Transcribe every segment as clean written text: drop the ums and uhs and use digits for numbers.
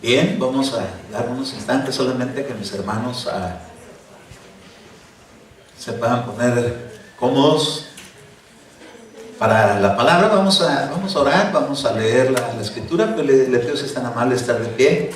Bien, vamos a dar unos instantes solamente que mis hermanos se puedan poner cómodos para la palabra. Vamos a orar, vamos a leer la escritura, pero le pido si es tan amable estar de pie.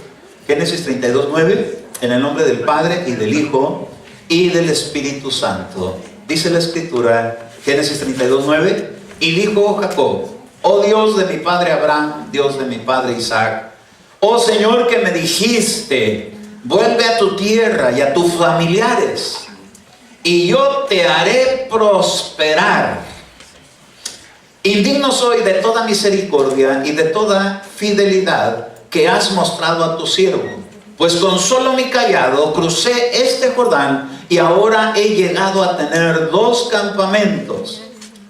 Génesis 32:9, en el nombre del Padre y del Hijo y del Espíritu Santo. Dice la escritura, Génesis 32:9, y dijo Jacob: oh Dios de mi padre Abraham, Dios de mi padre Isaac, oh Señor, que me dijiste, vuelve a tu tierra y a tus familiares, y yo te haré prosperar. Indigno soy de toda misericordia y de toda fidelidad que has mostrado a tu siervo, pues con solo mi cayado crucé este Jordán y ahora he llegado a tener 2 campamentos.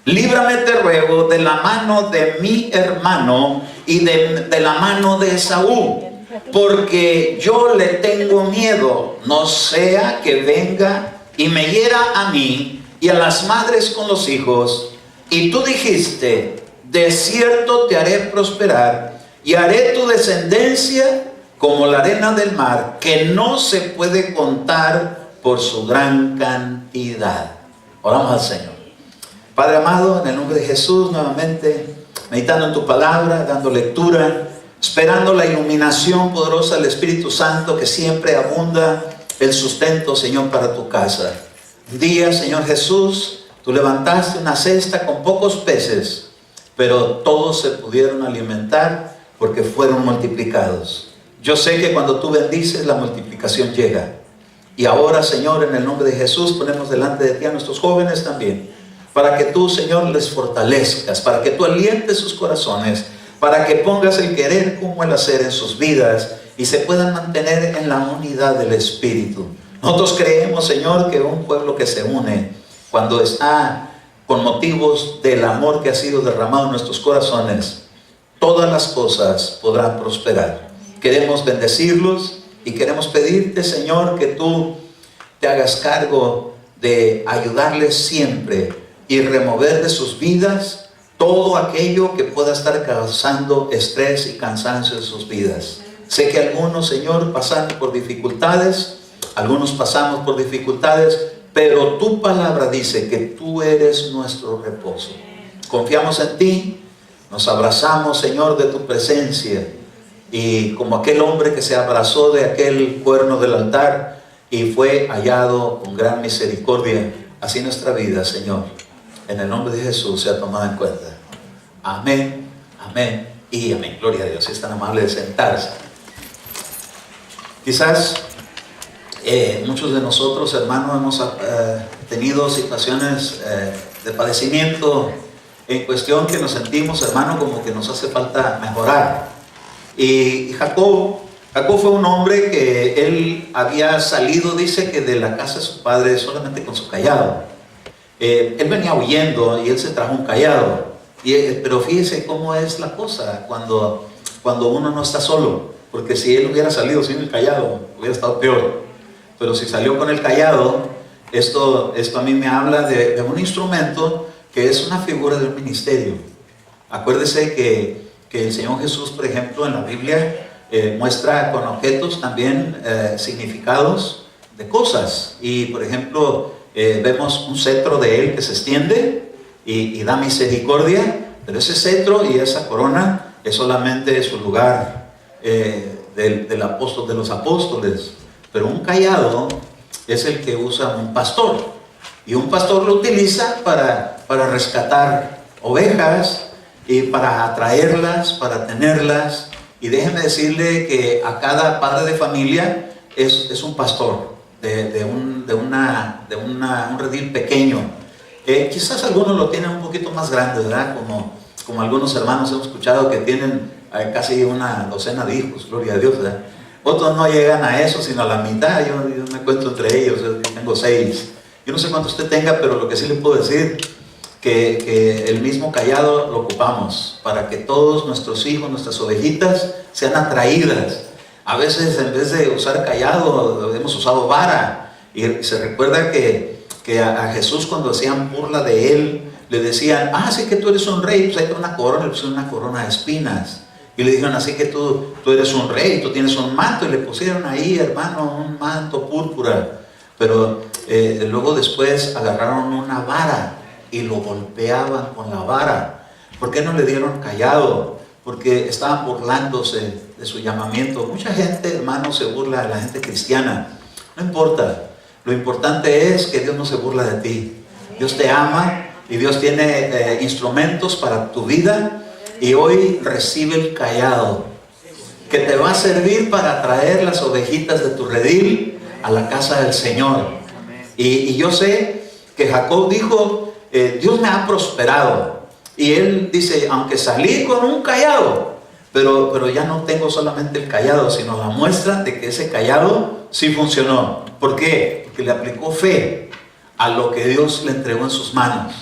Líbrame, te ruego, de la mano de mi hermano y de la mano de Esaú, porque yo le tengo miedo, no sea que venga y me hiera a mí y a las madres con los hijos. Y tú dijiste, de cierto te haré prosperar y haré tu descendencia como la arena del mar, que no se puede contar por su gran cantidad. Oramos al Señor. Padre amado, en el nombre de Jesús, nuevamente meditando en tu palabra, dando lectura, esperando la iluminación poderosa del Espíritu Santo, que siempre abunda el sustento, Señor, para tu casa. Un día, Señor Jesús, tú levantaste una cesta con pocos peces, pero todos se pudieron alimentar porque fueron multiplicados. Yo sé que cuando tú bendices, la multiplicación llega. Y ahora, Señor, en el nombre de Jesús, ponemos delante de ti a nuestros jóvenes también, para que tú, Señor, les fortalezcas, para que tú alientes sus corazones, para que pongas el querer como el hacer en sus vidas y se puedan mantener en la unidad del Espíritu. Nosotros creemos, Señor, que un pueblo que se une, cuando está con motivos del amor que ha sido derramado en nuestros corazones, todas las cosas podrán prosperar. Queremos bendecirlos y queremos pedirte, Señor, que tú te hagas cargo de ayudarles siempre y remover de sus vidas todo aquello que pueda estar causando estrés y cansancio en sus vidas. Sé que algunos, Señor, pasan por dificultades, algunos pasamos por dificultades, pero tu palabra dice que tú eres nuestro reposo. Confiamos en ti, nos abrazamos, Señor, de tu presencia, y como aquel hombre que se abrazó de aquel cuerno del altar y fue hallado con gran misericordia, así nuestra vida, Señor, en el nombre de Jesús, sea tomada en cuenta. Amén, amén y amén. Gloria a Dios. Si es tan amable de sentarse. Quizás muchos de nosotros, hermanos, hemos tenido situaciones de padecimiento en cuestión que nos sentimos, hermano, como que nos hace falta mejorar. Y Jacob fue un hombre que él había salido, dice que de la casa de su padre solamente con su cayado. Él venía huyendo y él se trajo un cayado. Pero fíjese cómo es la cosa cuando uno no está solo. Porque si él hubiera salido sin el cayado, hubiera estado peor. Pero si salió con el cayado, esto a mí me habla de un instrumento que es una figura del ministerio. Acuérdese que el Señor Jesús, por ejemplo, en la Biblia muestra con objetos también significados de cosas. Y por ejemplo, vemos un cetro de él que se extiende y da misericordia, pero ese cetro y esa corona es solamente su lugar del apóstol de los apóstoles. Pero un cayado es el que usa un pastor, y un pastor lo utiliza para rescatar ovejas y para atraerlas, para tenerlas. Y déjeme decirle que a cada padre de familia es un pastor de un redil pequeño. Quizás algunos lo tienen un poquito más grande, ¿verdad? Como algunos hermanos hemos escuchado que tienen casi una docena de hijos, gloria a Dios, ¿verdad? Otros no llegan a eso, sino a la mitad. Yo me cuento entre ellos, yo tengo 6. Yo no sé cuánto usted tenga, pero lo que sí le puedo decir, que el mismo cayado lo ocupamos para que todos nuestros hijos, nuestras ovejitas, sean atraídas. A veces en vez de usar cayado, hemos usado vara. Y se recuerda que a Jesús, cuando hacían burla de él, le decían: sí que tú eres un rey, pues hay una corona, le pusieron una corona de espinas. Y le dijeron, así que tú eres un rey, tú tienes un manto. Y le pusieron ahí, hermano, un manto púrpura. Pero luego después agarraron una vara y lo golpeaban con la vara. ¿Por qué no le dieron callado? Porque estaban burlándose de su llamamiento. Mucha gente, hermano, se burla de la gente cristiana. No importa. Lo importante es que Dios no se burla de ti. Dios te ama y Dios tiene instrumentos para tu vida. Y hoy recibe el callado que te va a servir para traer las ovejitas de tu redil a la casa del Señor. Y yo sé que Jacob dijo, Dios me ha prosperado. Y él dice, aunque salí con un callado, pero ya no tengo solamente el callado, sino la muestra de que ese callado sí funcionó. ¿Por qué? Porque le aplicó fe a lo que Dios le entregó en sus manos.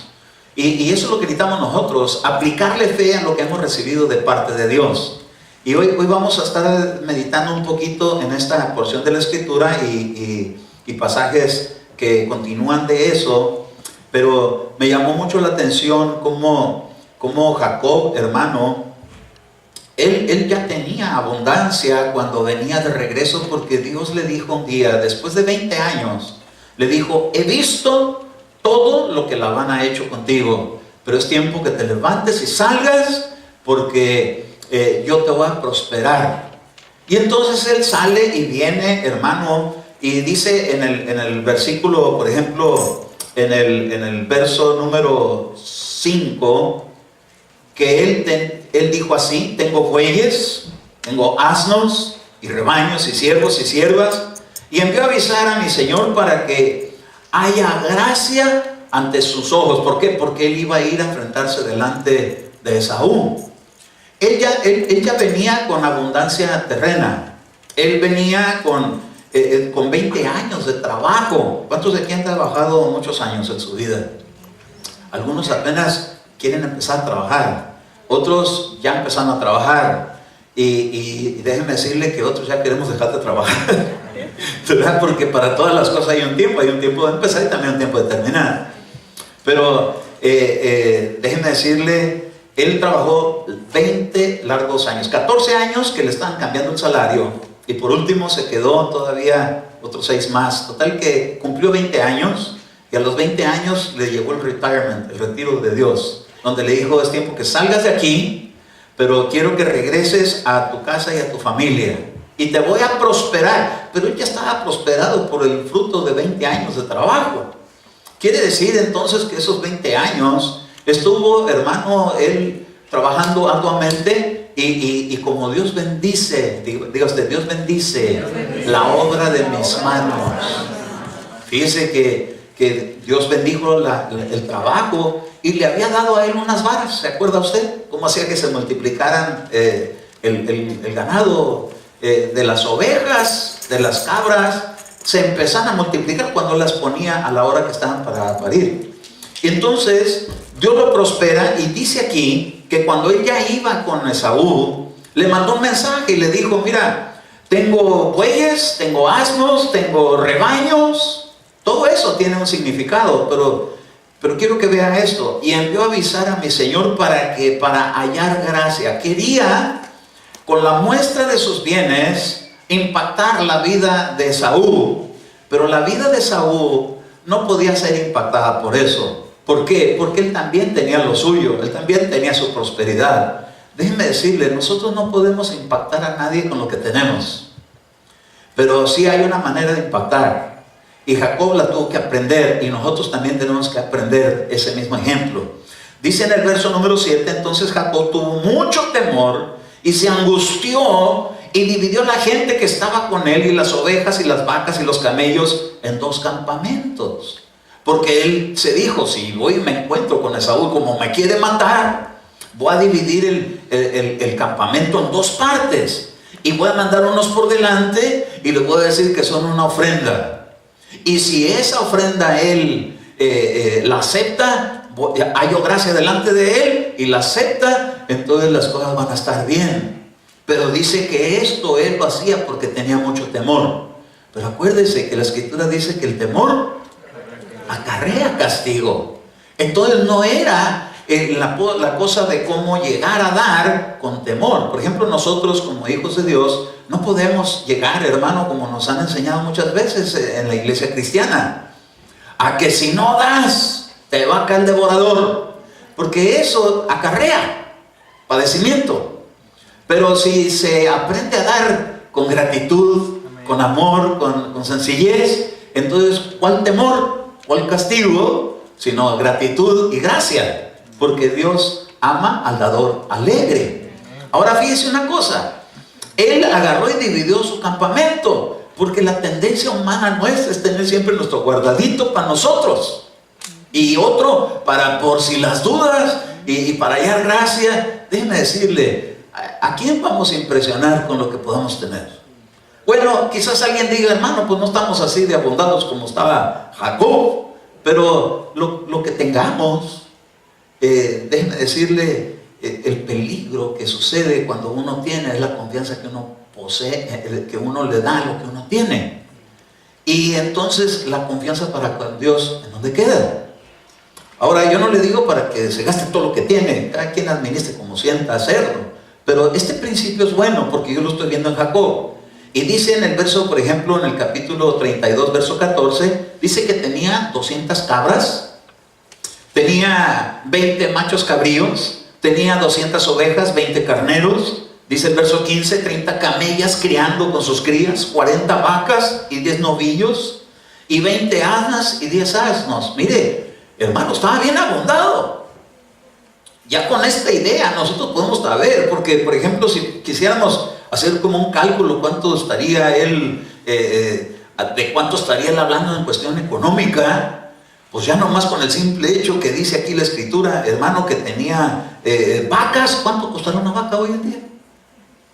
Y eso es lo que necesitamos nosotros, aplicarle fe a lo que hemos recibido de parte de Dios. Y hoy vamos a estar meditando un poquito en esta porción de la Escritura y pasajes que continúan de eso. Pero me llamó mucho la atención cómo Jacob, hermano, él ya tenía abundancia cuando venía de regreso, porque Dios le dijo un día, después de 20 años, le dijo, he visto todo lo que Labán ha hecho contigo, pero es tiempo que te levantes y salgas, porque yo te voy a prosperar. Y entonces él sale y viene, hermano, y dice en el versículo, por ejemplo, en el verso número 5, que él dijo así, tengo bueyes, tengo asnos y rebaños y siervos y siervas, y envió a avisar a mi señor para que haya gracia ante sus ojos. ¿Por qué? Porque él iba a ir a enfrentarse delante de Esaú. Él ya venía con abundancia terrena. Él venía con 20 años de trabajo. ¿Cuántos de aquí han trabajado muchos años en su vida? Algunos apenas quieren empezar a trabajar. Otros ya empezaron a trabajar. Y déjenme decirle que otros ya queremos dejar de trabajar. ¿Verdad? Porque para todas las cosas hay un tiempo de empezar y también un tiempo de terminar. Pero déjenme decirle, él trabajó 20 largos años, 14 años que le estaban cambiando el salario, y por último se quedó todavía otros 6 más. Total que cumplió 20 años, y a los 20 años le llegó el retirement, el retiro de Dios, donde le dijo, es tiempo que salgas de aquí, pero quiero que regreses a tu casa y a tu familia, y te voy a prosperar. Pero él ya estaba prosperado por el fruto de 20 años de trabajo. Quiere decir entonces que esos 20 años estuvo, hermano, él trabajando arduamente, y como Dios bendice, diga usted, Dios bendice la obra de mis manos. Fíjese que Dios bendijo el trabajo, y le había dado a él unas varas. ¿Se acuerda usted cómo hacía que se multiplicaran el ganado de las ovejas, de las cabras? Se empezaron a multiplicar cuando las ponía a la hora que estaban para parir. Y entonces Dios lo prospera, y dice aquí que cuando él ya iba con Esaú, le mandó un mensaje y le dijo, mira, tengo bueyes, tengo asnos, tengo rebaños. Todo eso tiene un significado, pero quiero que vean esto. Y envió a avisar a mi señor para hallar gracia. Quería, con la muestra de sus bienes, impactar la vida de Esaú. Pero la vida de Esaú no podía ser impactada por eso. ¿Por qué? Porque él también tenía lo suyo, él también tenía su prosperidad. Déjenme decirle, nosotros no podemos impactar a nadie con lo que tenemos, pero sí hay una manera de impactar, y Jacob la tuvo que aprender, y nosotros también tenemos que aprender ese mismo ejemplo. Dice en el verso número 7, entonces Jacob tuvo mucho temor y se angustió, y dividió la gente que estaba con él, y las ovejas y las vacas y los camellos, en 2 campamentos. Porque él se dijo, si voy y me encuentro con Esaú, como me quiere matar, voy a dividir el campamento en 2 partes. Y voy a mandar unos por delante, y les voy a decir que son una ofrenda. Y si esa ofrenda él la acepta, hallo gracia delante de él, y la acepta, entonces las cosas van a estar bien. Pero dice que esto él lo hacía porque tenía mucho temor. Pero acuérdese que la Escritura dice que el temor acarrea castigo. Entonces no era la cosa de cómo llegar a dar con temor. Por ejemplo, nosotros como hijos de Dios no podemos llegar, hermano, como nos han enseñado muchas veces en la iglesia cristiana, a que si no das, te va a caer el devorador, porque eso acarrea padecimiento. Pero si se aprende a dar con gratitud, con amor, con sencillez, entonces ¿cuál temor? ¿Cuál castigo? Sino gratitud y gracia, porque Dios ama al dador alegre. Ahora fíjese una cosa, Él agarró y dividió su campamento, porque la tendencia humana nuestra es tener siempre nuestro guardadito para nosotros, y otro para por si las dudas, y para hallar gracia. Déjeme decirle, ¿a quién vamos a impresionar con lo que podamos tener? Bueno, quizás alguien diga, hermano, pues no estamos así de abundados como estaba Jacob, pero lo que tengamos, déjeme decirle, el peligro que sucede cuando uno tiene es la confianza que uno posee, que uno le da a lo que uno tiene. Y entonces la confianza para con Dios, ¿en dónde queda? Ahora, yo no le digo para que se gaste todo lo que tiene, cada quien administre como sienta hacerlo, pero este principio es bueno porque yo lo estoy viendo en Jacob. Y dice en el verso, por ejemplo, en el capítulo 32, verso 14, dice que tenía 200 cabras, tenía 20 machos cabríos, tenía 200 ovejas, 20 carneros. Dice el verso 15, 30 camellas criando con sus crías, 40 vacas y 10 novillos, y 20 asnas y 10 asnos. Mire, hermano, estaba bien abundado. Ya con esta idea nosotros podemos saber, porque por ejemplo, si quisiéramos hacer como un cálculo cuánto estaría él, de cuánto estaría él hablando en cuestión económica, pues ya nomás con el simple hecho que dice aquí la escritura, hermano, que tenía vacas. ¿Cuánto costará una vaca hoy en día?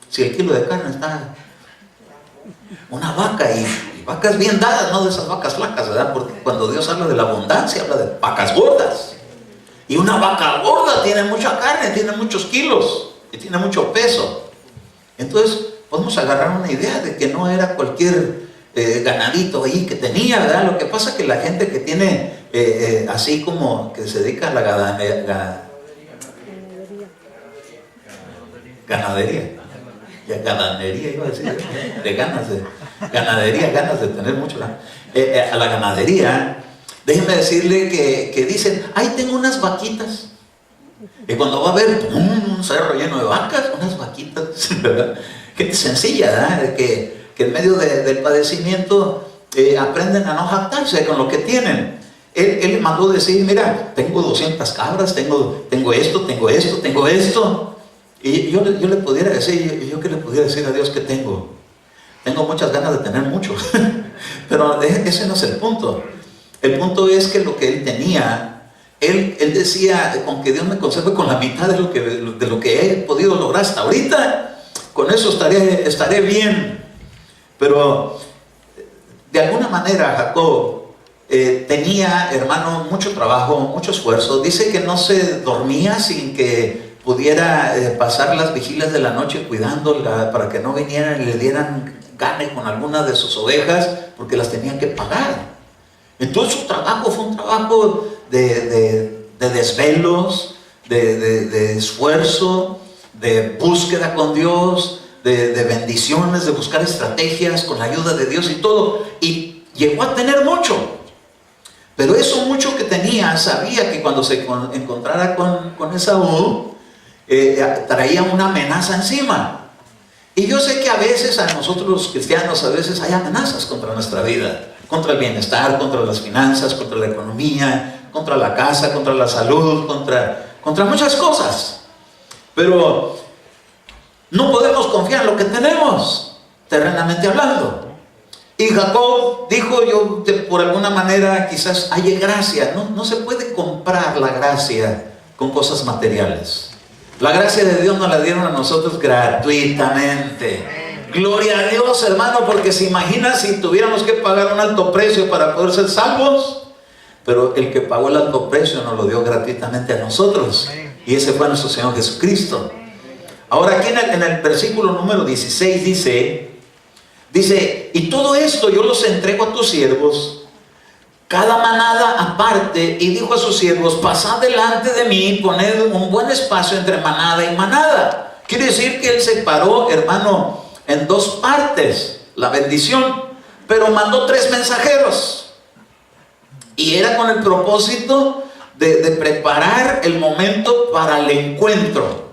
Si el kilo de carne está, una vaca, y vacas bien dadas, no de esas vacas flacas, ¿verdad? Porque cuando Dios habla de la abundancia, habla de vacas gordas. Y una vaca gorda tiene mucha carne, tiene muchos kilos y tiene mucho peso. Entonces podemos agarrar una idea de que no era cualquier ganadito ahí que tenía, ¿verdad? Lo que pasa es que la gente que tiene así como que se dedica a la ganadería, iba a decir, de ganadería, ganas de tener mucho, a la ganadería. Déjenme decirle que dicen, ay, tengo unas vaquitas. Y cuando va a ver un cerro lleno de vacas, unas vaquitas, ¿verdad? Gente sencilla, ¿verdad? Que en medio del padecimiento aprenden a no jactarse con lo que tienen. Él le mandó decir, mira, tengo 200 cabras, tengo esto, tengo esto, tengo esto. Y yo le pudiera decir, ¿yo qué le pudiera decir a Dios que tengo? Tengo muchas ganas de tener mucho. Pero ese no es el punto. El punto es que lo que él tenía, él decía, con que Dios me conserve con la mitad de lo que he podido lograr hasta ahorita, con eso estaré bien. Pero de alguna manera Jacob tenía, hermano, mucho trabajo, mucho esfuerzo. Dice que no se dormía sin que pudiera pasar las vigilias de la noche cuidándola para que no vinieran y le dieran gane con algunas de sus ovejas, porque las tenían que pagar. Entonces su trabajo fue un trabajo de desvelos, de esfuerzo, de búsqueda con Dios, de bendiciones, de buscar estrategias con la ayuda de Dios y todo. Y llegó a tener mucho. Pero eso mucho que tenía, sabía que cuando se encontrara con Esaú, traía una amenaza encima. Y yo sé que a veces a nosotros los cristianos, a veces hay amenazas contra nuestra vida. Contra el bienestar, contra las finanzas, contra la economía, contra la casa, contra la salud, contra muchas cosas. Pero no podemos confiar en lo que tenemos, terrenamente hablando. Y Jacob dijo, yo por alguna manera quizás haya gracia. No se puede comprar la gracia con cosas materiales. La gracia de Dios nos la dieron a nosotros gratuitamente. Gloria a Dios, hermano, porque se imagina si tuviéramos que pagar un alto precio para poder ser salvos. Pero el que pagó el alto precio nos lo dio gratuitamente a nosotros. Y ese fue nuestro Señor Jesucristo. Ahora aquí en el versículo número 16 dice, y todo esto yo los entrego a tus siervos cada manada aparte, y dijo a sus siervos: pasad delante de mí, poned un buen espacio entre manada y manada. Quiere decir que él separó, hermano, en dos partes la bendición, pero mandó 3 mensajeros, y era con el propósito de preparar el momento para el encuentro.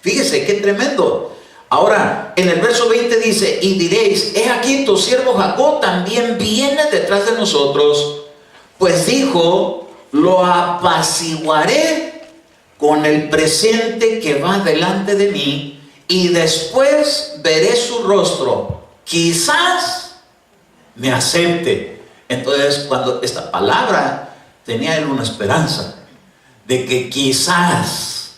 Fíjese qué tremendo. Ahora, en el verso 20 dice: y diréis: he aquí tu siervo Jacob también viene detrás de nosotros, pues dijo: lo apaciguaré con el presente que va delante de mí, y después veré su rostro, quizás me acepte. Entonces, cuando esta palabra, tenía él una esperanza de que quizás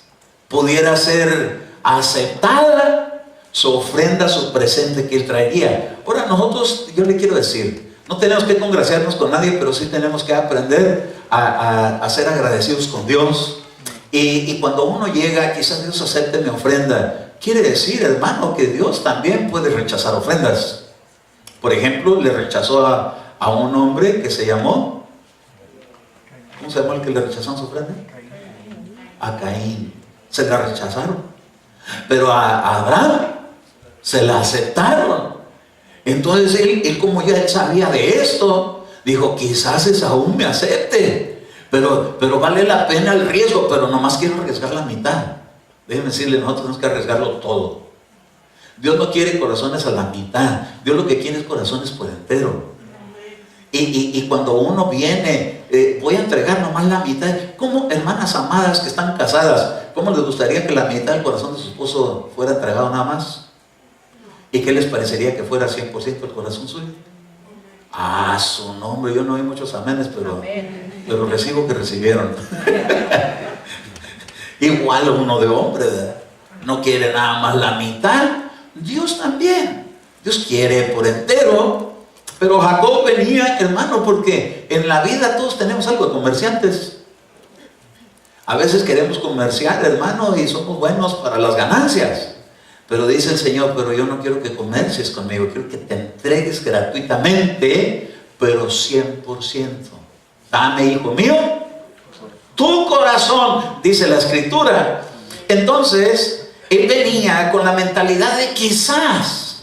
pudiera ser aceptada su ofrenda, su presente que él traería. Ahora, nosotros, yo le quiero decir, no tenemos que congraciarnos con nadie, pero sí tenemos que aprender a ser agradecidos con Dios. Y cuando uno llega, quizás Dios acepte mi ofrenda, quiere decir, hermano, que Dios también puede rechazar ofrendas. Por ejemplo, le rechazó a un hombre que se llamó, ¿cómo se llamó el que le rechazaron su ofrenda? A Caín. Se la rechazaron. Pero a Abraham se la aceptaron. Entonces él como ya él sabía de esto, dijo: quizás Esaú me acepte, pero vale la pena el riesgo, pero nomás quiero arriesgar la mitad. Déjenme decirle, nosotros tenemos que arriesgarlo todo. Dios no quiere corazones a la mitad, Dios lo que quiere es corazones por entero. Y cuando uno viene, voy a entregar nomás la mitad. ¿Cómo, hermanas amadas que están casadas, cómo les gustaría que la mitad del corazón de su esposo fuera entregado nada más? ¿Y qué les parecería que fuera 100% el corazón suyo? Ah, su nombre, yo no oí muchos amenes, pero recibo que recibieron. Igual uno de hombre, ¿verdad? No quiere nada más la mitad. Dios también, Dios quiere por entero. Pero Jacob venía, hermano, porque en la vida todos tenemos algo de comerciantes. A veces queremos comerciar, hermano, y somos buenos para las ganancias. Pero dice el Señor: pero yo no quiero que comercies conmigo, quiero que te entregues gratuitamente, pero 100%. Dame, hijo mío, tu corazón, dice la Escritura. Entonces, él venía con la mentalidad de quizás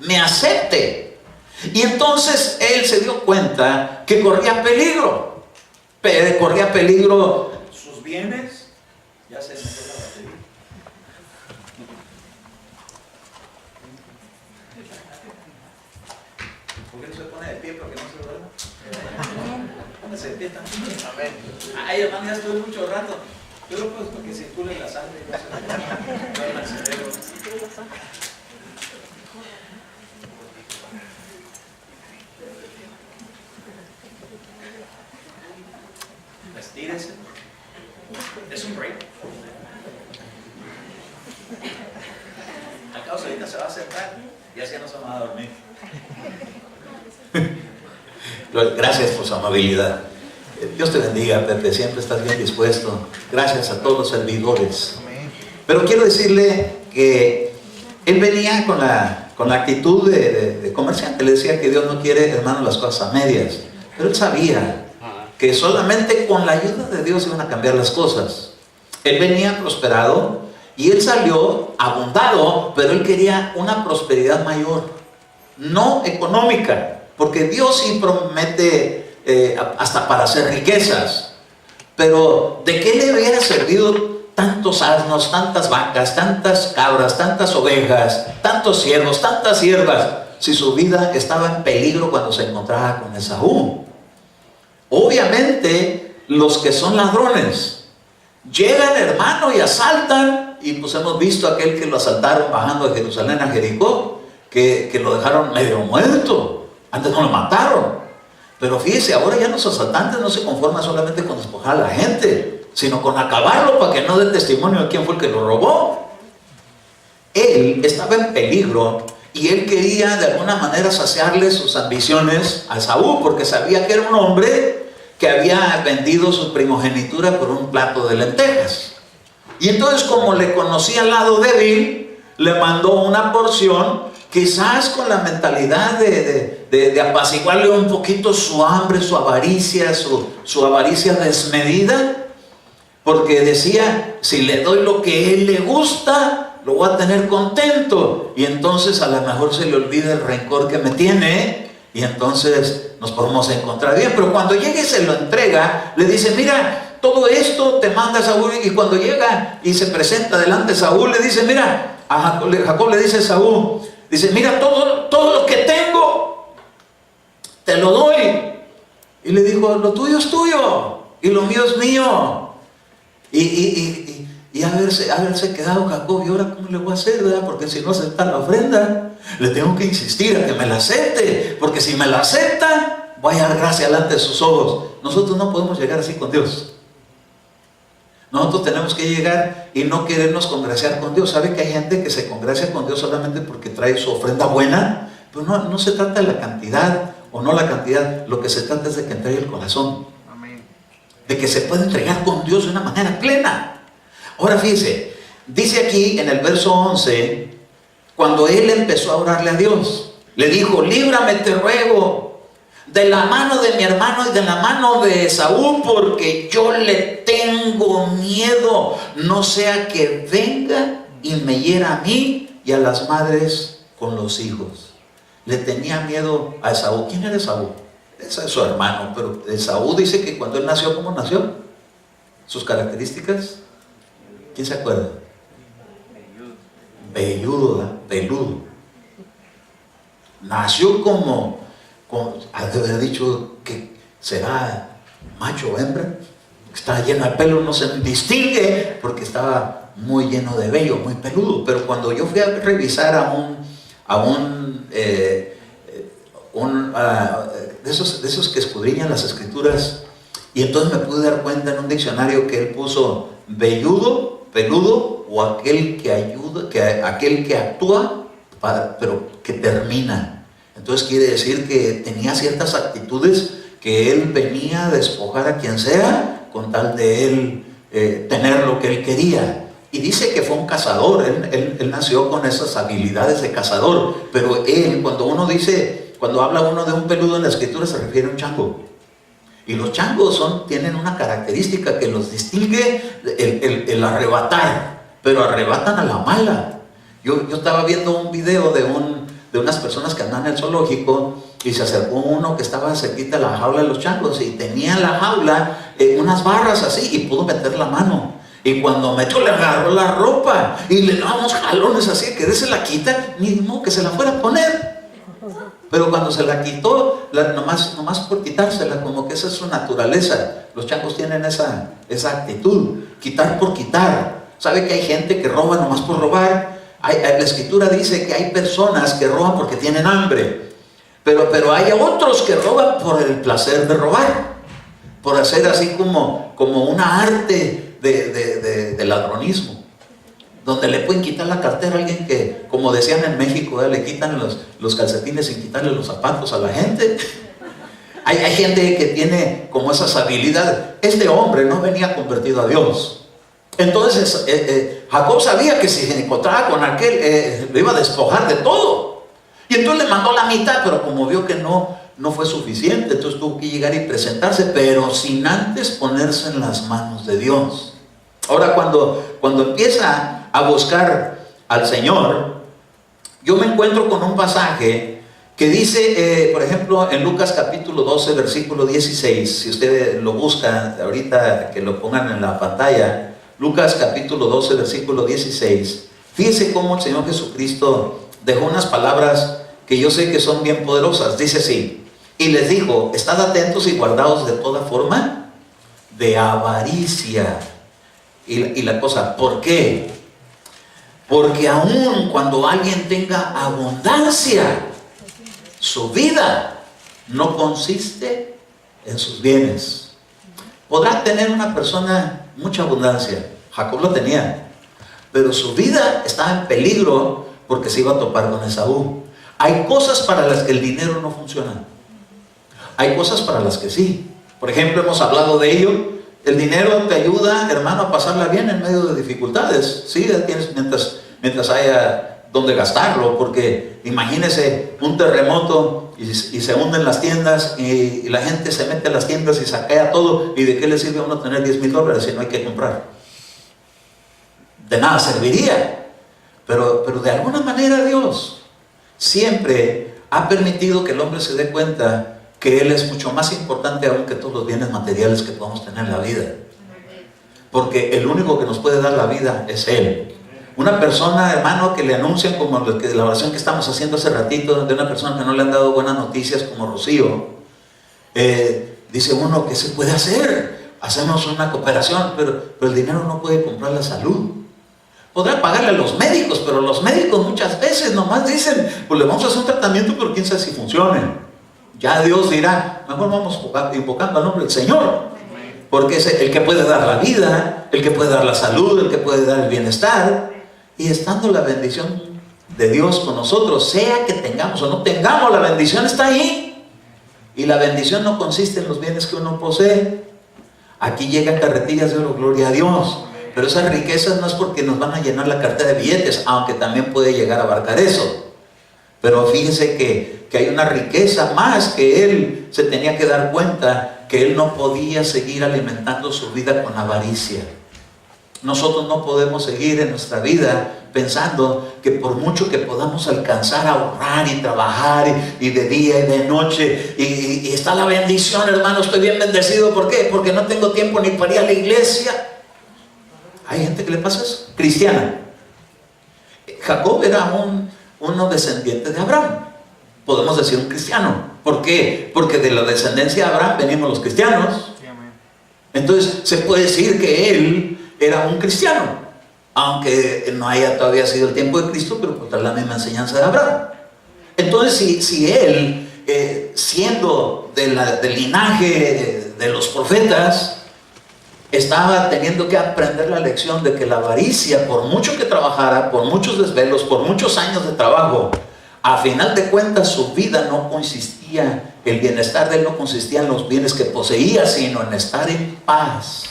me acepte. Y entonces él se dio cuenta que corría peligro. Corría peligro sus bienes. Ya se metió la batería. ¿Por qué no se pone de pie para que no se duerma? Póngase de pie también. Amén. Ay, hermano, ya estuve mucho rato. Yo lo puedo para que circule la sangre y no se duerma el cerebro. Estírese. Es un break. Acá ahorita se va a sentar y así no se va a dormir. Gracias por su amabilidad. Dios te bendiga, Pepe, siempre estás bien dispuesto. Gracias a todos los servidores. Pero quiero decirle que él venía con la actitud de comerciante. Le decía que Dios no quiere, hermano, las cosas a medias. Pero él sabía que solamente con la ayuda de Dios iban a cambiar las cosas. Él venía prosperado y él salió abundado, pero él quería una prosperidad mayor, no económica, porque Dios sí promete hasta para hacer riquezas. Pero ¿de qué le hubiera servido tantos asnos, tantas vacas, tantas cabras, tantas ovejas, tantos siervos, tantas siervas, si su vida estaba en peligro cuando se encontraba con Esaú? Obviamente, los que son ladrones llegan, hermano, y asaltan. Y pues hemos visto aquel que lo asaltaron bajando de Jerusalén a Jericó, que lo dejaron medio muerto. Antes no lo mataron. Pero fíjese, ahora ya los asaltantes no se conforman solamente con despojar a la gente, sino con acabarlo para que no dé testimonio de quién fue el que lo robó. Él estaba en peligro y él quería de alguna manera saciarle sus ambiciones a Esaú, porque sabía que era un hombre que había vendido su primogenitura por un plato de lentejas. Y entonces, como le conocía al lado débil, le mandó una porción que quizás con la mentalidad de apaciguarle un poquito su hambre, su avaricia desmedida, porque decía, si le doy lo que a él le gusta, lo voy a tener contento, y entonces a lo mejor se le olvida el rencor que me tiene, y entonces nos podemos encontrar bien. Pero cuando llega y se lo entrega, le dice, mira, todo esto te manda Saúl. Y cuando llega y se presenta delante de Saúl, le dice, mira, a Jacob le dice a Saúl, dice, mira, todo lo que tengo te lo doy. Y le dijo, lo tuyo es tuyo y lo mío es mío. Y haberse quedado Jacob, ¿y ahora cómo le voy a hacer, verdad? Porque si no acepta la ofrenda, le tengo que insistir a que me la acepte, porque si me la acepta, voy a dar gracia delante de sus ojos. Nosotros no podemos llegar así con Dios. Nosotros tenemos que llegar y no querernos congraciar con Dios. ¿Sabe que hay gente que se congracia con Dios solamente porque trae su ofrenda buena? Pero no se trata de la cantidad o no la cantidad. Lo que se trata es de que entregue el corazón. Amén. De que se pueda entregar con Dios de una manera plena. Ahora fíjese, dice aquí en el verso 11, cuando él empezó a orarle a Dios, le dijo, líbrame te ruego de la mano de mi hermano y de la mano de Saúl, porque yo le tengo miedo, no sea que venga y me hiera a mí y a las madres con los hijos. Le tenía miedo a Esaú. ¿Quién era Esaú? Ese es su hermano, pero Esaú dice que cuando él nació, ¿cómo nació? Sus características, ¿quién se acuerda? Velludo, ¿verdad? Peludo. Nació como de haber dicho que será macho o hembra, está lleno de pelo, no se distingue porque estaba muy lleno de vello, muy peludo. Pero cuando yo fui a revisar de esos que escudriñan las escrituras, y entonces me pude dar cuenta en un diccionario que él puso velludo, peludo, o aquel que ayuda, aquel que actúa pero que termina. Entonces quiere decir que tenía ciertas actitudes que él venía a despojar a quien sea con tal de él tener lo que él quería. Y dice que fue un cazador. Él nació con esas habilidades de cazador. Pero él, cuando habla uno de un peludo en la escritura, se refiere a un chango. Y los changos tienen una característica que los distingue, el arrebatar, pero arrebatan a la mala. Yo estaba viendo un video de unas personas que andan en el zoológico, y se acercó uno que estaba cerquita de la jaula de los changos, y tenía en la jaula unas barras así, y pudo meter la mano, y cuando metió le agarró la ropa y le daba unos jalones así, que se la quita, ni modo que se la fuera a poner. Pero cuando se la quitó, nomás por quitársela, como que esa es su naturaleza. Los changos tienen esa actitud, quitar por quitar. ¿Sabe que hay gente que roba nomás por robar? La escritura dice que hay personas que roban porque tienen hambre, pero hay otros que roban por el placer de robar, por hacer así como una arte de ladronismo, donde le pueden quitar la cartera a alguien que, como decían en México, le quitan los calcetines sin quitarle los zapatos a la gente. Hay gente que tiene como esas habilidades. Este hombre no venía convertido a Dios. Entonces Jacob sabía que si se encontraba con aquel, lo iba a despojar de todo. Y entonces le mandó la mitad, pero como vio que no fue suficiente, entonces tuvo que llegar y presentarse, pero sin antes ponerse en las manos de Dios. Ahora cuando empieza a buscar al Señor, yo me encuentro con un pasaje que dice, por ejemplo, en Lucas capítulo 12, versículo 16, si usted lo busca, ahorita que lo pongan en la pantalla, Lucas capítulo 12, versículo 16. Fíjese cómo el Señor Jesucristo dejó unas palabras que yo sé que son bien poderosas. Dice así: y les dijo, estad atentos y guardaos de toda forma de avaricia. Y la cosa, ¿por qué? Porque aun cuando alguien tenga abundancia, su vida no consiste en sus bienes. Podrá tener una persona mucha abundancia, Jacob lo tenía, pero su vida estaba en peligro porque se iba a topar con Esaú. Hay cosas para las que el dinero no funciona, hay cosas para las que sí. Por ejemplo, hemos hablado de ello. El dinero te ayuda, hermano, a pasarla bien en medio de dificultades. Sí, mientras haya dónde gastarlo, porque imagínese un terremoto y se hunden las tiendas y la gente se mete a las tiendas y saquea todo. ¿Y de qué le sirve a uno tener $10,000 si no hay que comprar? De nada serviría. Pero de alguna manera Dios siempre ha permitido que el hombre se dé cuenta que Él es mucho más importante aún que todos los bienes materiales que podamos tener en la vida. Porque el único que nos puede dar la vida es Él. Una persona, hermano, que le anuncian, como la oración que estamos haciendo hace ratito, de una persona que no le han dado buenas noticias, como Rocío, dice uno, ¿qué se puede hacer? Hacemos una cooperación, pero el dinero no puede comprar la salud. Podrá pagarle a los médicos, pero los médicos muchas veces nomás dicen, pues le vamos a hacer un tratamiento, pero quién sabe si funcione. Ya Dios dirá, mejor vamos invocando al nombre del Señor, porque es el que puede dar la vida, el que puede dar la salud, el que puede dar el bienestar. Y estando la bendición de Dios con nosotros, sea que tengamos o no tengamos, la bendición está ahí. Y la bendición no consiste en los bienes que uno posee. Aquí llegan carretillas de oro, gloria a Dios. Pero esas riquezas no es porque nos van a llenar la cartera de billetes, aunque también puede llegar a abarcar eso. Pero fíjese que hay una riqueza más que él se tenía que dar cuenta, que él no podía seguir alimentando su vida con avaricia. Nosotros no podemos seguir en nuestra vida pensando que por mucho que podamos alcanzar a ahorrar y trabajar y de día y de noche y está la bendición, hermano, estoy bien bendecido. ¿Por qué? Porque no tengo tiempo ni para ir a la iglesia. Hay gente que le pasa eso, cristiana. Jacob era uno descendiente de Abraham, podemos decir un cristiano. ¿Por qué? Porque de la descendencia de Abraham venimos los cristianos. Entonces se puede decir que él era un cristiano, aunque no haya todavía sido el tiempo de Cristo, pero por la misma enseñanza de Abraham. Entonces si él, siendo del linaje de los profetas, estaba teniendo que aprender la lección de que la avaricia, por mucho que trabajara, por muchos desvelos, por muchos años de trabajo, a final de cuentas su vida no consistía, el bienestar de él no consistía en los bienes que poseía, sino en estar en paz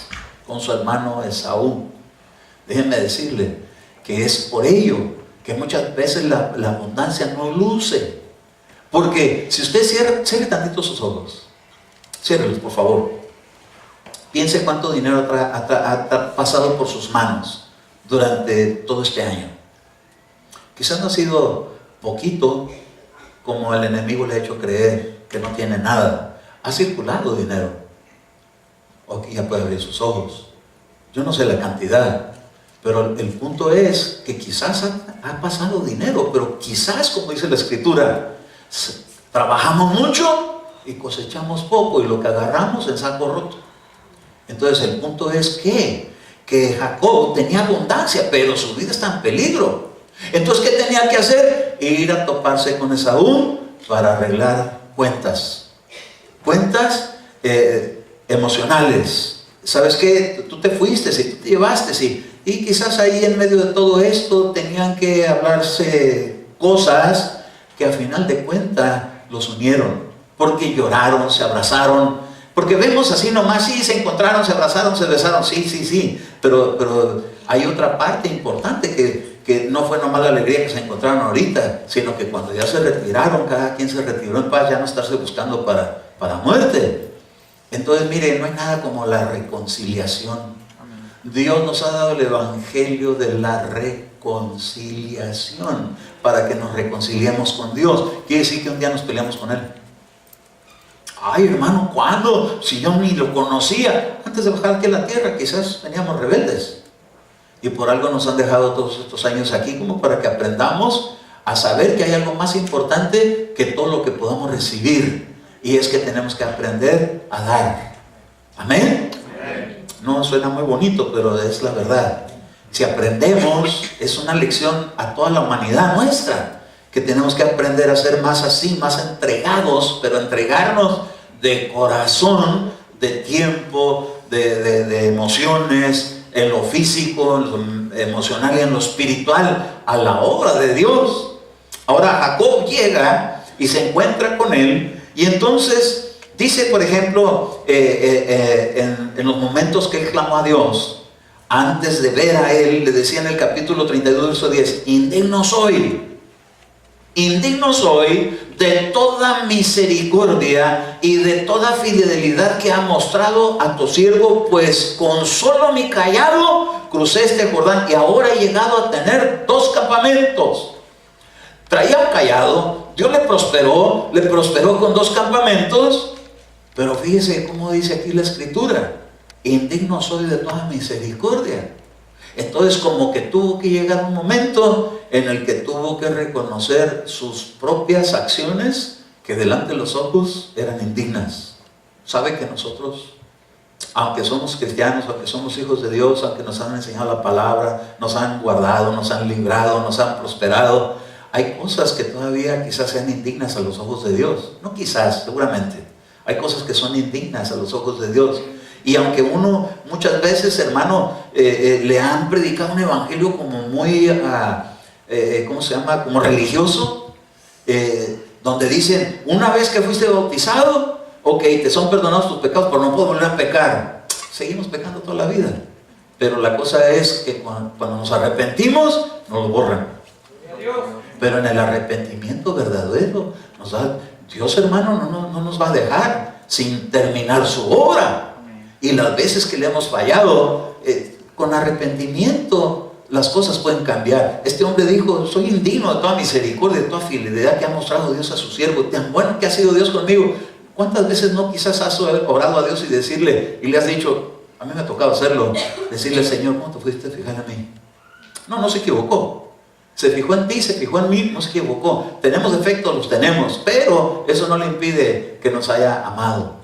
con su hermano Esaú. Déjenme decirle que es por ello que muchas veces la abundancia no luce. Porque si usted cierre tantito sus ojos, ciérrelos por favor, piense cuánto dinero ha pasado por sus manos durante todo este año. Quizás no ha sido poquito, como el enemigo le ha hecho creer que no tiene nada. Ha circulado dinero. Ok, ya puede abrir sus ojos. Yo no sé la cantidad, pero el punto es que quizás ha pasado dinero, pero quizás, como dice la Escritura, trabajamos mucho y cosechamos poco, y lo que agarramos en saco roto. Entonces el punto es que Jacob tenía abundancia, pero su vida está en peligro. Entonces, ¿qué tenía que hacer? Ir a toparse con Esaú para arreglar cuentas emocionales. ¿Sabes qué? Tú te fuiste y tú te llevaste, y quizás ahí en medio de todo esto tenían que hablarse cosas que al final de cuentas los unieron, porque lloraron, se abrazaron. Porque vemos así nomás, sí, se encontraron, se abrazaron, se besaron, sí, pero hay otra parte importante que no fue nomás la alegría que se encontraron ahorita, sino que cuando ya se retiraron, cada quien se retiró en paz, ya no estarse buscando para muerte. Entonces, mire, no hay nada como la reconciliación. Dios nos ha dado el evangelio de la reconciliación para que nos reconciliemos con Dios. Quiere decir que un día nos peleamos con Él. Ay, hermano, ¿cuándo? Si yo ni lo conocía. Antes de bajar aquí a la tierra, quizás veníamos rebeldes. Y por algo nos han dejado todos estos años aquí, como para que aprendamos a saber que hay algo más importante que todo lo que podamos recibir. Y es que tenemos que aprender a dar. ¿Amén? No suena muy bonito, pero es la verdad. Si aprendemos, es una lección a toda la humanidad nuestra, que tenemos que aprender a ser más así, más entregados, pero entregarnos de corazón, de tiempo, de emociones, en lo físico, en lo emocional y en lo espiritual, a la obra de Dios. Ahora Jacob llega y se encuentra con él, y entonces dice, por ejemplo, en los momentos que él clamó a Dios, antes de ver a él, le decía en el capítulo 32, verso 10, indigno soy de toda misericordia y de toda fidelidad que ha mostrado a tu siervo, pues con solo mi cayado crucé este Jordán y ahora he llegado a tener 2 campamentos. Traía un cayado, Dios le prosperó con 2 campamentos, pero fíjese cómo dice aquí la escritura, indigno soy de toda misericordia. Entonces como que tuvo que llegar un momento en el que tuvo que reconocer sus propias acciones que delante de los ojos eran indignas. ¿Sabe que nosotros, aunque somos cristianos, aunque somos hijos de Dios, aunque nos han enseñado la palabra, nos han guardado, nos han librado, nos han prosperado, hay cosas que todavía quizás sean indignas a los ojos de Dios? No quizás, seguramente. Hay cosas que son indignas a los ojos de Dios. Y aunque uno muchas veces, hermano, le han predicado un evangelio como muy, ¿cómo se llama? Como religioso, donde dicen, una vez que fuiste bautizado, ok, te son perdonados tus pecados, pero no puedo volver a pecar. Seguimos pecando toda la vida. Pero la cosa es que cuando nos arrepentimos, nos lo borran. Pero en el arrepentimiento verdadero, Dios, hermano, no nos va a dejar sin terminar su obra. Y las veces que le hemos fallado, con arrepentimiento las cosas pueden cambiar. Este hombre dijo, soy indigno de toda misericordia, de toda fidelidad que ha mostrado Dios a su siervo, tan bueno que ha sido Dios conmigo. ¿Cuántas veces no quizás has orado a Dios y decirle, y le has dicho, a mí me ha tocado hacerlo, decirle, Señor, ¿cómo te fuiste a fijar en mí? No se equivocó. Se fijó en ti, se fijó en mí, no se equivocó. Tenemos defectos, los tenemos, pero eso no le impide que nos haya amado.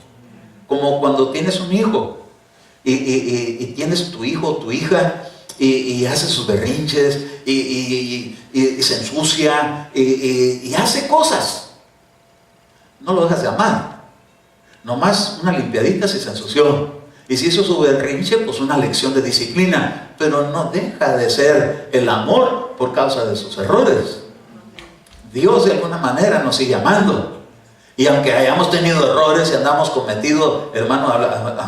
Como cuando tienes un hijo y tienes tu hijo o tu hija y hace sus berrinches y se ensucia y hace cosas. No lo dejas de amar. Nomás una limpiadita si se ensució. Y si hizo su berrinche, pues una lección de disciplina. Pero no deja de ser el amor por causa de sus errores. Dios de alguna manera nos sigue amando. Y aunque hayamos tenido errores y andamos cometido, hermano,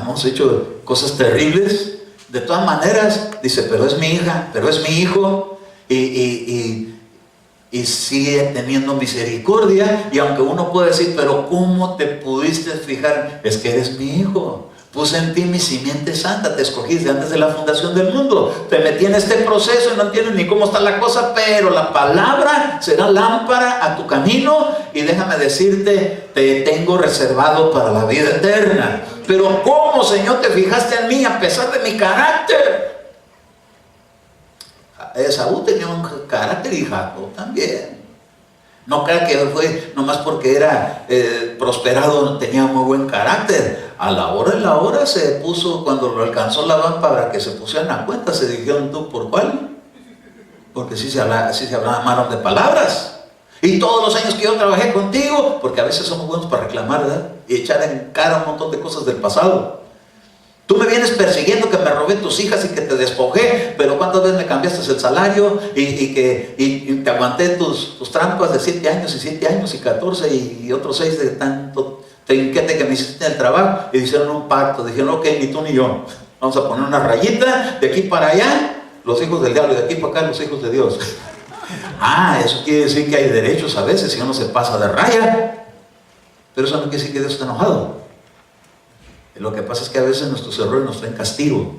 hemos hecho cosas terribles, de todas maneras, dice, pero es mi hija, pero es mi hijo, y sigue teniendo misericordia. Y aunque uno puede decir, pero ¿cómo te pudiste fijar? Es que eres mi hijo. Puse en ti mi simiente santa, te escogí desde antes de la fundación del mundo. Te metí en este proceso y no entiendes ni cómo está la cosa, pero la palabra será lámpara a tu camino. Y déjame decirte, te tengo reservado para la vida eterna. Pero ¿cómo, Señor, te fijaste en mí a pesar de mi carácter? Esaú tenía un carácter y Jacob también. No crea que fue nomás porque era prosperado, tenía muy buen caráctir. A la hora se puso, cuando lo alcanzó Labán para que se pusieran a cuenta, se dijeron, ¿tú por cuál? Porque sí se hablaron de palabras. Y todos los años que yo trabajé contigo, porque a veces somos buenos para reclamar, ¿verdad? Y echar en cara un montón de cosas del pasado. Tú me vienes persiguiendo que me robé tus hijas y que te despojé, pero ¿cuántas veces me cambiaste el salario y te aguanté tus trampas de 7 años y 7 años y 14 y otros 6 de tanto trinquete que me hiciste en el trabajo? Y hicieron un pacto, dijeron, ok, ni tú ni yo, vamos a poner una rayita de aquí para allá, los hijos del diablo, y de aquí para acá los hijos de Dios. Eso quiere decir que hay derechos a veces si uno se pasa de raya, pero eso no quiere decir que Dios está enojado. Lo que pasa es que a veces nuestros errores nos traen castigo.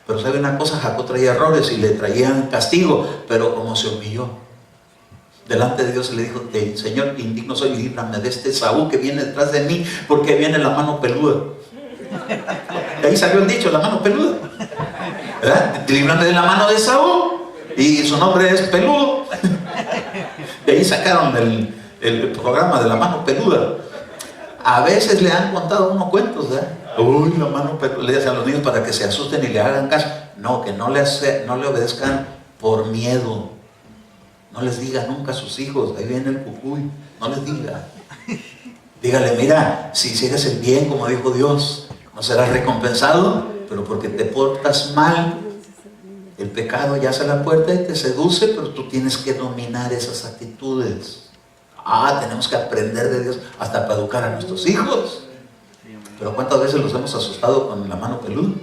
Pero sabe una cosa, Jacob traía errores y le traían castigo, pero como se humilló delante de Dios, le dijo, Señor, indigno soy, líbrame de este Esaú que viene detrás de mí, porque viene la mano peluda. De ahí salió el dicho, la mano peluda, ¿verdad? Líbrame de la mano de Esaú, y su nombre es Peludo. De ahí sacaron el programa de la mano peluda. A veces le han contado unos cuentos, ¿verdad? Uy, la mano peluda, le dicen a los niños para que se asusten y le hagan caso. No, que no le obedezcan por miedo. No les diga nunca a sus hijos, ahí viene el cucuy, no les diga. Dígale, mira, si hicieras el bien como dijo Dios, no serás recompensado, pero porque te portas mal, el pecado ya hace la puerta y te seduce, pero tú tienes que dominar esas actitudes. Tenemos que aprender de Dios hasta para educar a nuestros hijos. Pero ¿cuántas veces los hemos asustado con la mano peluda?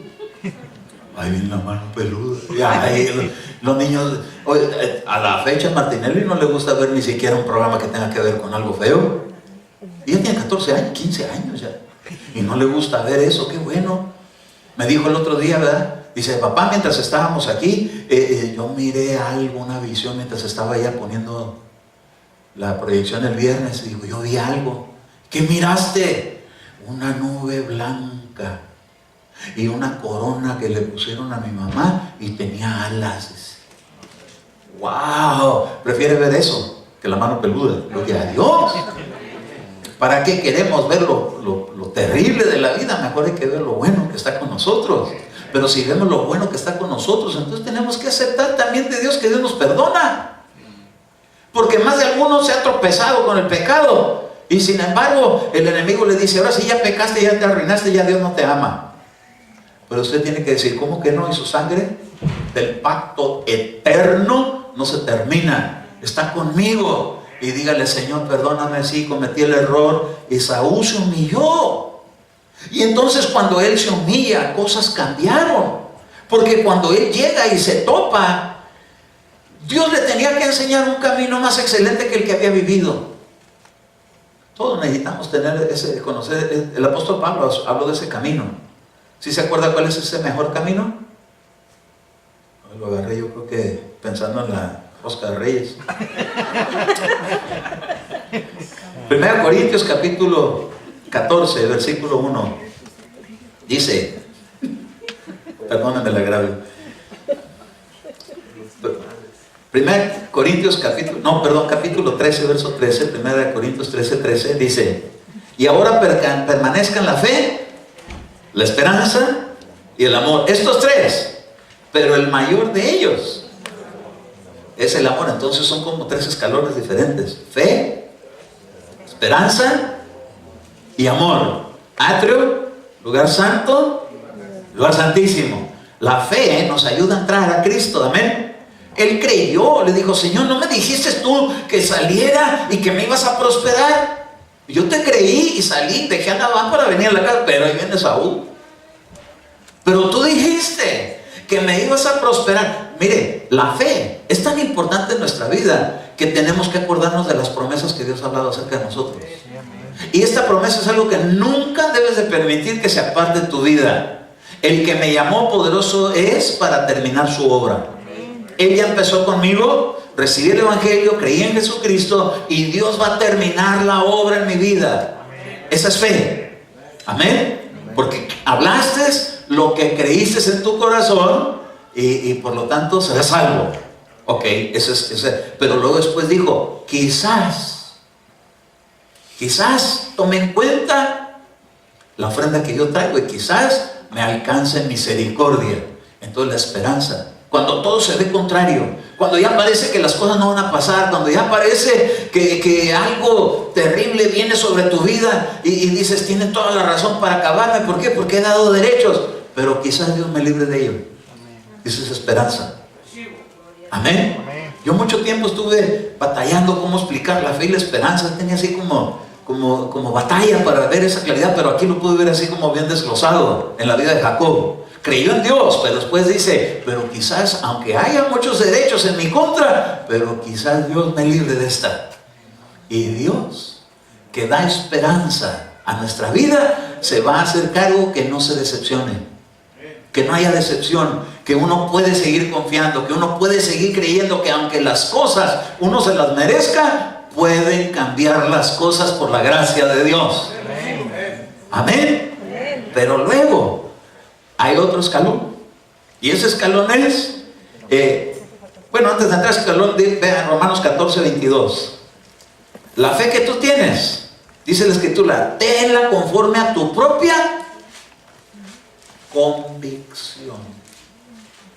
ahí viene la mano peluda. Y ahí los niños, oye, a la fecha Martinelli no le gusta ver ni siquiera un programa que tenga que ver con algo feo. Y ella tiene 14 años, 15 años ya. Y no le gusta ver eso, qué bueno. Me dijo el otro día, ¿verdad? Dice, papá, mientras estábamos aquí, yo miré algo, una visión mientras estaba ya poniendo la proyección el viernes. Y digo, yo vi algo. ¿Qué miraste? Una nube blanca y una corona que le pusieron a mi mamá y tenía alas. ¡Wow! Prefiere ver eso que la mano peluda. Gloria a Dios. ¿Para qué queremos ver lo terrible de la vida? Mejor hay que ver lo bueno que está con nosotros. Pero si vemos lo bueno que está con nosotros, entonces tenemos que aceptar también de Dios que Dios nos perdona. Porque más de alguno se ha tropezado con el pecado. Y sin embargo, el enemigo le dice, ahora sí ya pecaste, ya te arruinaste, ya Dios no te ama. Pero usted tiene que decir, ¿cómo que no? Y su sangre del pacto eterno no se termina. Está conmigo. Y dígale, Señor, perdóname si cometí el error. Esaú se humilló. Y entonces cuando él se humilla, cosas cambiaron. Porque cuando él llega y se topa, Dios le tenía que enseñar un camino más excelente que el que había vivido. Todos necesitamos tener conocer. El apóstol Pablo habló de ese camino. ¿Sí se acuerda cuál es ese mejor camino? Lo agarré yo creo que pensando en la rosca de Reyes. 1 Corintios capítulo 14, versículo 1. Dice, perdónenme el agravio. 1 Corintios capítulo 13, verso 13, 1 Corintios 13, 13, dice, y ahora permanezcan la fe, la esperanza y el amor. Estos tres, pero el mayor de ellos es el amor. Entonces son como tres escalones diferentes: fe, esperanza y amor. Atrio, lugar santo, lugar santísimo. La fe nos ayuda a entrar a Cristo, amén. Él creyó, le dijo, Señor, ¿no me dijiste tú que saliera y que me ibas a prosperar? Yo te creí y salí, dejé a Labán para venir a la casa, pero ahí viene Saúl. Pero tú dijiste que me ibas a prosperar. Mire, la fe es tan importante en nuestra vida que tenemos que acordarnos de las promesas que Dios ha hablado acerca de nosotros. Y esta promesa es algo que nunca debes de permitir que se aparte de tu vida. El que me llamó poderoso es para terminar su obra. Él ya empezó conmigo, recibí el evangelio, creí en Jesucristo y Dios va a terminar la obra en mi vida. Esa es fe. Amén. Porque hablaste lo que creíste en tu corazón y por lo tanto serás salvo. Ok, pero luego después dijo, quizás tome en cuenta la ofrenda que yo traigo y quizás me alcance misericordia. Entonces la esperanza. Cuando todo se ve contrario, cuando ya parece que las cosas no van a pasar, cuando ya parece que algo terrible viene sobre tu vida y dices, tiene toda la razón para acabarme. ¿Por qué? Porque he dado derechos, pero quizás Dios me libre de ello. Esa es esperanza. Amén. Yo mucho tiempo estuve batallando cómo explicar la fe y la esperanza. Tenía así como batalla para ver esa claridad, pero aquí lo pude ver así como bien desglosado en la vida de Jacob. Creyó en Dios, pero después dice, pero quizás, aunque haya muchos derechos en mi contra, pero quizás Dios me libre de esta. Y Dios, que da esperanza a nuestra vida, se va a hacer cargo que no se decepcione, que no haya decepción, que uno puede seguir confiando, que uno puede seguir creyendo que aunque las cosas uno se las merezca, pueden cambiar las cosas por la gracia de Dios. Amén. Pero luego hay otro escalón. Y ese escalón es, antes de entrar al escalón, vean Romanos 14, 22. La fe que tú tienes, dice la Escritura, tenla conforme a tu propia convicción.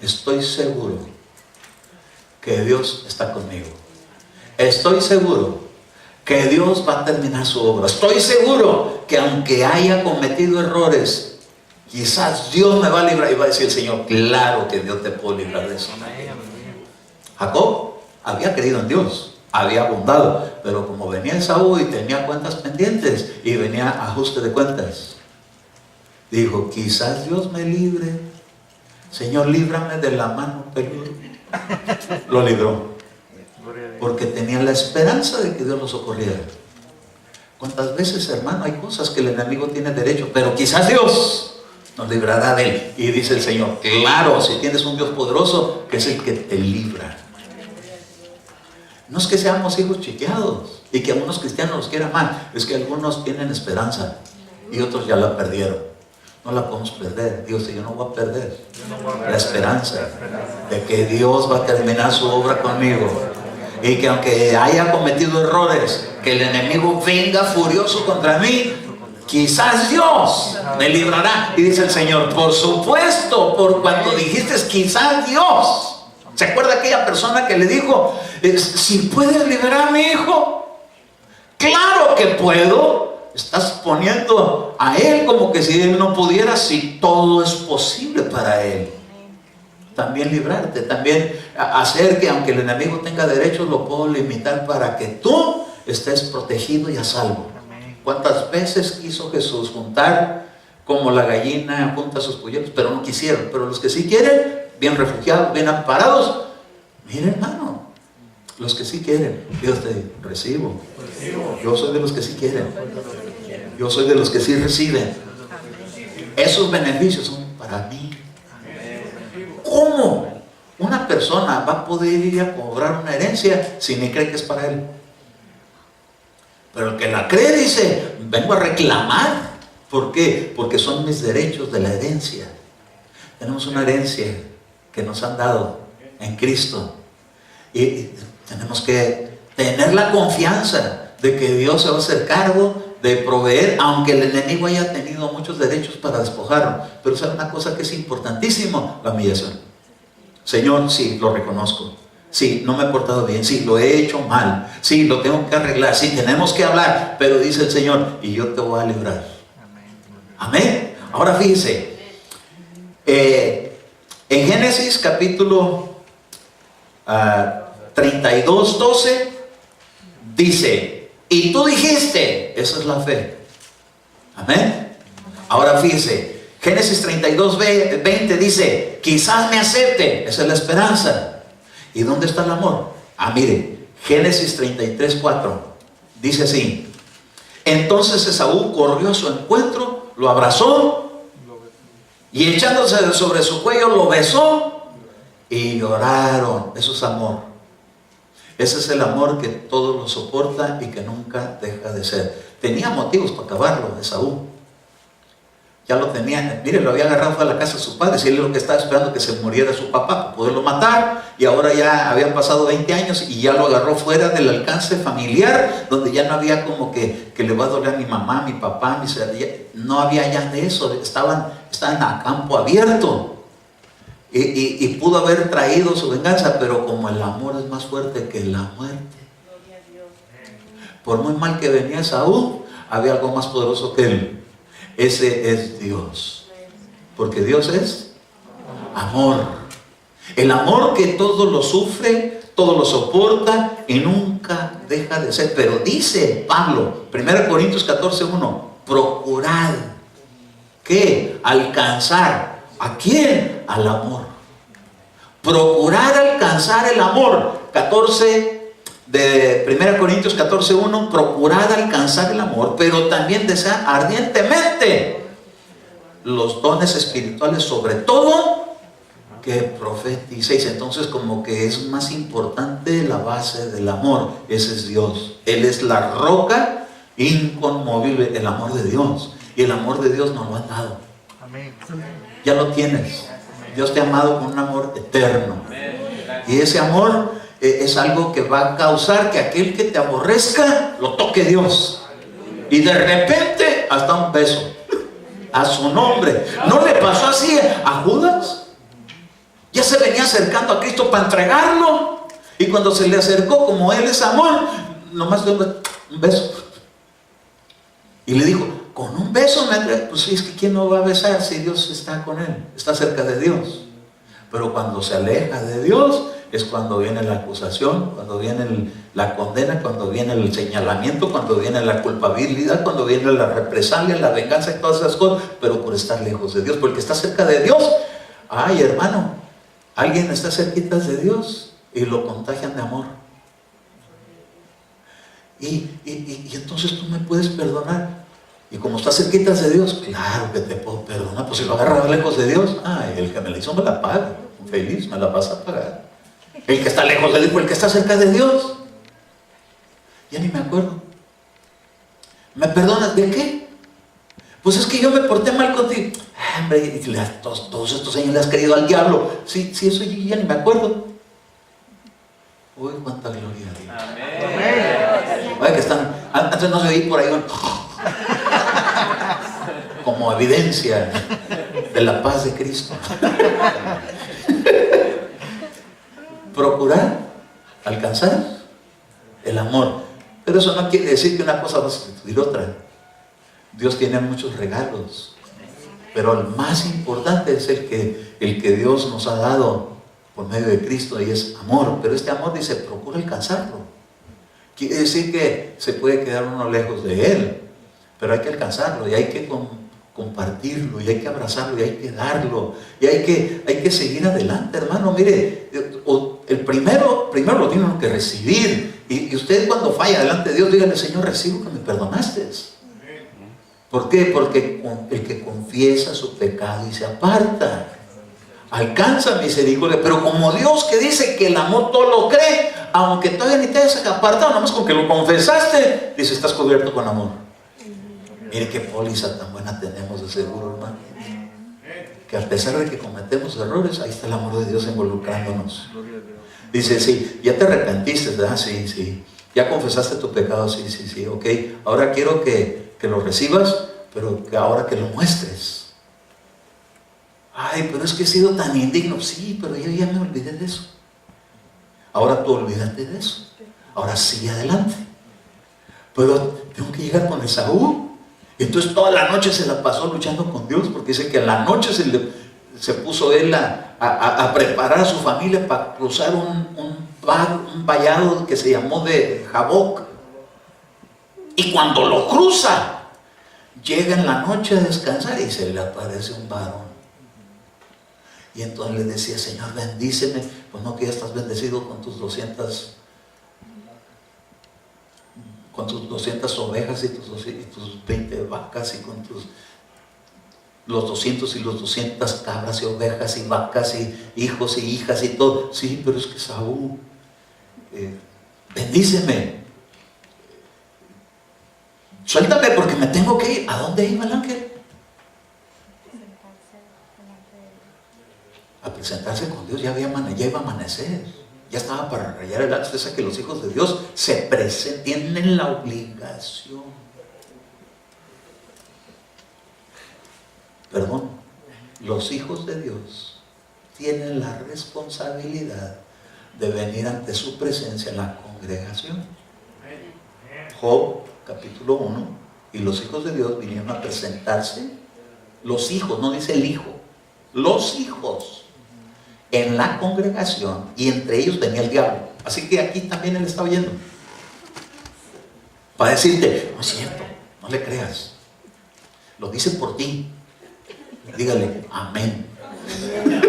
Estoy seguro que Dios está conmigo. Estoy seguro que Dios va a terminar su obra. Estoy seguro que aunque haya cometido errores, quizás Dios me va a librar. Y va a decir el Señor, claro que Dios te puede librar de eso. Jacob había creído en Dios, había abundado, pero como venía Esaú y tenía cuentas pendientes y venía ajuste de cuentas, dijo, quizás Dios me libre, Señor, líbrame de la mano peluda. Lo libró, porque tenía la esperanza de que Dios lo socorriera. ¿Cuántas veces, hermano, hay cosas que el enemigo tiene derecho, pero quizás Dios nos librará de él? Y dice el Señor, claro, si tienes un Dios poderoso, que es el que te libra. No es que seamos hijos chiqueados y que algunos cristianos los quieran mal, es que algunos tienen esperanza y otros ya la perdieron. No la podemos perder. Dios dice, yo no voy a perder la esperanza de que Dios va a terminar su obra conmigo. Y que aunque haya cometido errores, que el enemigo venga furioso contra mí, quizás Dios me librará. Y dice el Señor, por supuesto, por cuanto dijiste quizás Dios. ¿Se acuerda aquella persona que le dijo, si puedes liberar a mi hijo? Claro que puedo. Estás poniendo a él como que si él no pudiera, si todo es posible para él. También librarte, también hacer que aunque el enemigo tenga derechos, lo puedo limitar para que tú estés protegido y a salvo. ¿Cuántas veces quiso Jesús juntar como la gallina junta sus polluelos? Pero no quisieron. Pero los que sí quieren, bien refugiados, bien amparados, mire, hermano, los que sí quieren, Dios te recibo. Yo soy de los que sí quieren. Yo soy de los que sí reciben. Esos beneficios son para mí. ¿Cómo una persona va a poder ir a cobrar una herencia si ni cree que es para él? Pero el que la cree dice, vengo a reclamar. ¿Por qué? Porque son mis derechos de la herencia. Tenemos una herencia que nos han dado en Cristo. Y tenemos que tener la confianza de que Dios se va a hacer cargo de proveer, aunque el enemigo haya tenido muchos derechos para despojarlo. Pero sabe una cosa que es importantísimo, la humillación. Señor, sí, lo reconozco. Sí, no me he portado bien. Sí, lo he hecho mal. Sí, lo tengo que arreglar. Sí, tenemos que hablar. Pero dice el Señor, y yo te voy a librar. Amén. Ahora fíjese, en Génesis capítulo 32, 12, dice, y tú dijiste, esa es la fe. Amén. Ahora fíjese, Génesis 32, 20 dice, quizás me acepte, esa es la esperanza. ¿Y dónde está el amor? Mire, Génesis 33, 4, dice así, entonces Esaú corrió a su encuentro, lo abrazó, y echándose sobre su cuello lo besó, y lloraron. Eso es amor. Ese es el amor que todo lo soporta y que nunca deja de ser. Tenía motivos para acabarlo, Esaú. Ya lo tenía, mire, lo había agarrado, fue a la casa de su padre, si él es lo que estaba esperando que se muriera su papá para poderlo matar, y ahora ya habían pasado 20 años y ya lo agarró fuera del alcance familiar, donde ya no había como que le va a doler a mi mamá, a mi papá, no había ya de eso, estaban a campo abierto. Y pudo haber traído su venganza, pero como el amor es más fuerte que la muerte, por muy mal que venía Saúl, había algo más poderoso que él. Ese es Dios, porque Dios es amor. El amor que todo lo sufre, todo lo soporta y nunca deja de ser. Pero dice Pablo, 1 Corintios 14:1, procurad ¿qué? Alcanzar. ¿A quién? Al amor. Procurar alcanzar el amor. 1 Corintios 14:1, procurad alcanzar el amor, pero también desead ardientemente los dones espirituales, sobre todo que profeticéis. Entonces como que es más importante la base del amor. Ese es Dios. Él es la roca inconmovible, el amor de Dios. Y el amor de Dios nos lo ha dado. Amén. Ya lo tienes. Dios te ha amado con un amor eterno. Y ese amor es algo que va a causar que aquel que te aborrezca lo toque Dios. Y de repente hasta un beso a su nombre. ¿No le pasó así a Judas? Ya se venía acercando a Cristo para entregarlo, y cuando se le acercó, como él es amor, nomás dio un beso. Y le dijo, con un beso me entrega. Pues sí, es que ¿quién no va a besar si Dios está con él? Está cerca de Dios. Pero cuando se aleja de Dios es cuando viene la acusación, cuando viene la condena, cuando viene el señalamiento, cuando viene la culpabilidad, cuando viene la represalia, la venganza y todas esas cosas. Pero por estar lejos de Dios, porque está cerca de Dios, Ay, hermano, alguien está cerquita de Dios y lo contagian de amor. Y entonces tú me puedes perdonar. Y como estás cerquita de Dios, claro que te puedo perdonar. Pues si lo agarras lejos de Dios, ay, el que me la hizo me la paga. Feliz, me la vas a pagar. El que está lejos de Dios, el que está cerca de Dios. Ya ni me acuerdo. ¿Me perdonas de qué? Pues es que yo me porté mal contigo. Hombre, todos estos años le has querido al diablo. Sí, eso yo ya ni me acuerdo. Uy, cuánta gloria a Dios. Amén. Vaya que están, antes no se oí por ahí como evidencia de la paz de Cristo. Procurar alcanzar el amor. Pero eso no quiere decir que una cosa va a sustituir otra. Dios tiene muchos regalos, pero el más importante es el que Dios nos ha dado por medio de Cristo, y es amor. Pero este amor, dice, procura alcanzarlo. Quiere decir que se puede quedar uno lejos de Él, pero hay que alcanzarlo, y hay que compartirlo, y hay que abrazarlo, y hay que darlo, y hay que seguir adelante, hermano. Mire, el primero lo tiene uno que recibir. Y usted, cuando falla delante de Dios, dígale: Señor, recibo que me perdonaste. ¿Por qué? Porque el que confiesa su pecado y se aparta alcanza misericordia. Pero como Dios, que dice que el amor todo lo cree, aunque todavía ni te hayas apartado, nada más con que lo confesaste, dice: estás cubierto con amor. Mire qué póliza tan buena tenemos de seguro, hermano, que a pesar de que cometemos errores, ahí está el amor de Dios involucrándonos. Dice: sí, ya te arrepentiste, ¿verdad? Sí. Ya confesaste tu pecado, sí, ok. Ahora quiero que lo recibas, pero que ahora que lo muestres. Ay, pero es que he sido tan indigno. Sí, pero yo ya me olvidé de eso. Ahora tú olvídate de eso. Ahora sigue adelante. Pero tengo que llegar con Esaú. Entonces toda la noche se la pasó luchando con Dios, porque dice que en la noche se puso él a preparar a su familia para cruzar un vallado que se llamó de Jaboc. Y cuando lo cruza, llega en la noche a descansar y se le aparece un varón. Y entonces le decía: Señor, bendíceme. Pues no, que ya estás bendecido con tus 200 ovejas y tus 20 vacas, y con los 200 y los 200 cabras y ovejas y vacas y hijos y hijas y todo. Sí, pero es que Saúl, bendíceme, suéltame porque me tengo que ir. ¿A dónde iba el ángel? A presentarse con Dios. Ya iba a amanecer, ya estaba para rayar el alba. Usted sabe que los hijos de Dios tienen la obligación, los hijos de Dios tienen la responsabilidad de venir ante su presencia en la congregación. Job capítulo 1, y los hijos de Dios vinieron a presentarse, los hijos, no dice el hijo, los hijos, en la congregación, y entre ellos venía el diablo. Así que aquí también él está oyendo, para decirte: no es cierto, no le creas, lo dice por ti. Dígale: amén.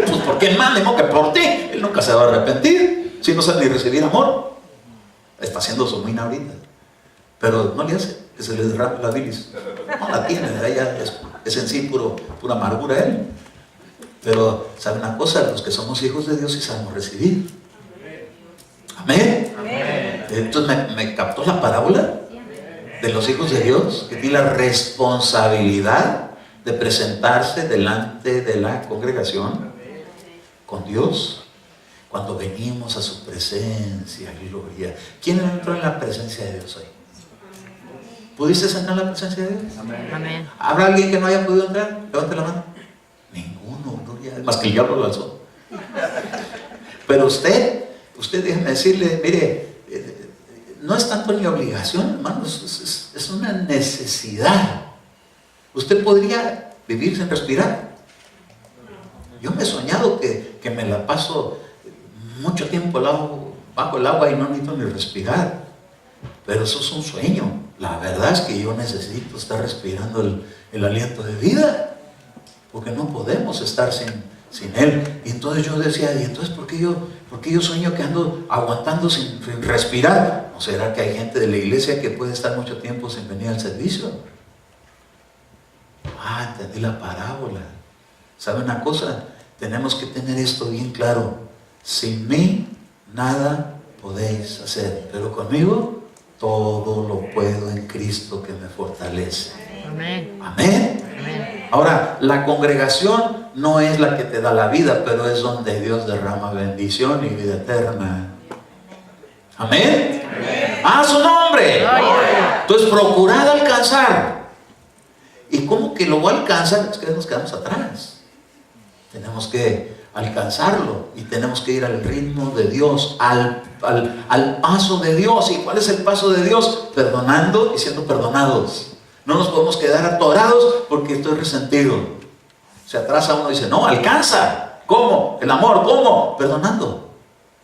Pues ¿por qué más? Que por ti. Él nunca se va a arrepentir, si no sabe ni recibir amor. Está haciendo su mina ahorita, pero no le hace que se le derrame la bilis. No la tiene, ella es en sí pura amargura él. Pero ¿sabe una cosa? Los que somos hijos de Dios sí sabemos recibir. Amén. Entonces me captó la parábola de los hijos de Dios, que tienen la responsabilidad de presentarse delante de la congregación con Dios. Cuando venimos a su presencia, gloria. ¿Quién entró en la presencia de Dios hoy? ¿Pudiste entrar en la presencia de Dios? Amén. ¿Habrá alguien que no haya podido entrar? Levante la mano. Ninguno, gloria. Más que el diablo lo alzó. Pero usted déjeme decirle, mire, no es tanto mi obligación, hermanos, es una necesidad. Usted podría vivir sin respirar. Yo me he soñado que me la paso mucho tiempo bajo el agua y no necesito ni respirar. Pero eso es un sueño. La verdad es que yo necesito estar respirando el aliento de vida, porque no podemos estar sin Él. Y entonces yo decía, ¿y entonces por qué yo sueño que ando aguantando sin respirar? ¿No será que hay gente de la iglesia que puede estar mucho tiempo sin venir al servicio? Entendí la parábola. ¿Sabe una cosa? Tenemos que tener esto bien claro. Sin mí nada podéis hacer, pero conmigo todo lo puedo en Cristo que me fortalece. Amén. Amén. Amén. Ahora, la congregación no es la que te da la vida, pero es donde Dios derrama bendición y vida eterna. Amén. ¡A su nombre! Entonces, procurad alcanzar. ¿Y cómo que lo voy a alcanzar? Es que nos quedamos atrás. Tenemos que alcanzarlo y tenemos que ir al ritmo de Dios, al paso de Dios. ¿Y cuál es el paso de Dios? Perdonando y siendo perdonados. No nos podemos quedar atorados porque estoy resentido. Se atrasa uno y dice, no, alcanza. ¿Cómo? El amor, ¿cómo? Perdonando.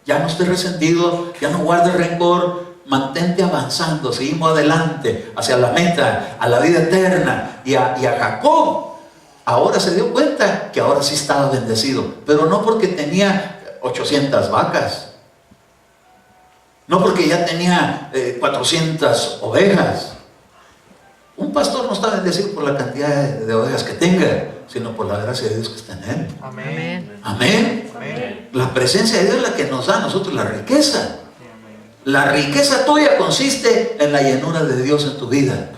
Ya no estés resentido, ya no guardes rencor. Mantente avanzando, seguimos adelante hacia la meta, a la vida eterna. Y a Jacob ahora se dio cuenta que ahora sí estaba bendecido, pero no porque tenía 800 vacas, no porque ya tenía 400 ovejas. Un pastor no está bendecido por la cantidad de ovejas que tenga, sino por la gracia de Dios que está en él. Amén. Amén. Amén. La presencia de Dios es la que nos da a nosotros la riqueza. La riqueza tuya consiste en la llenura de Dios en tu vida.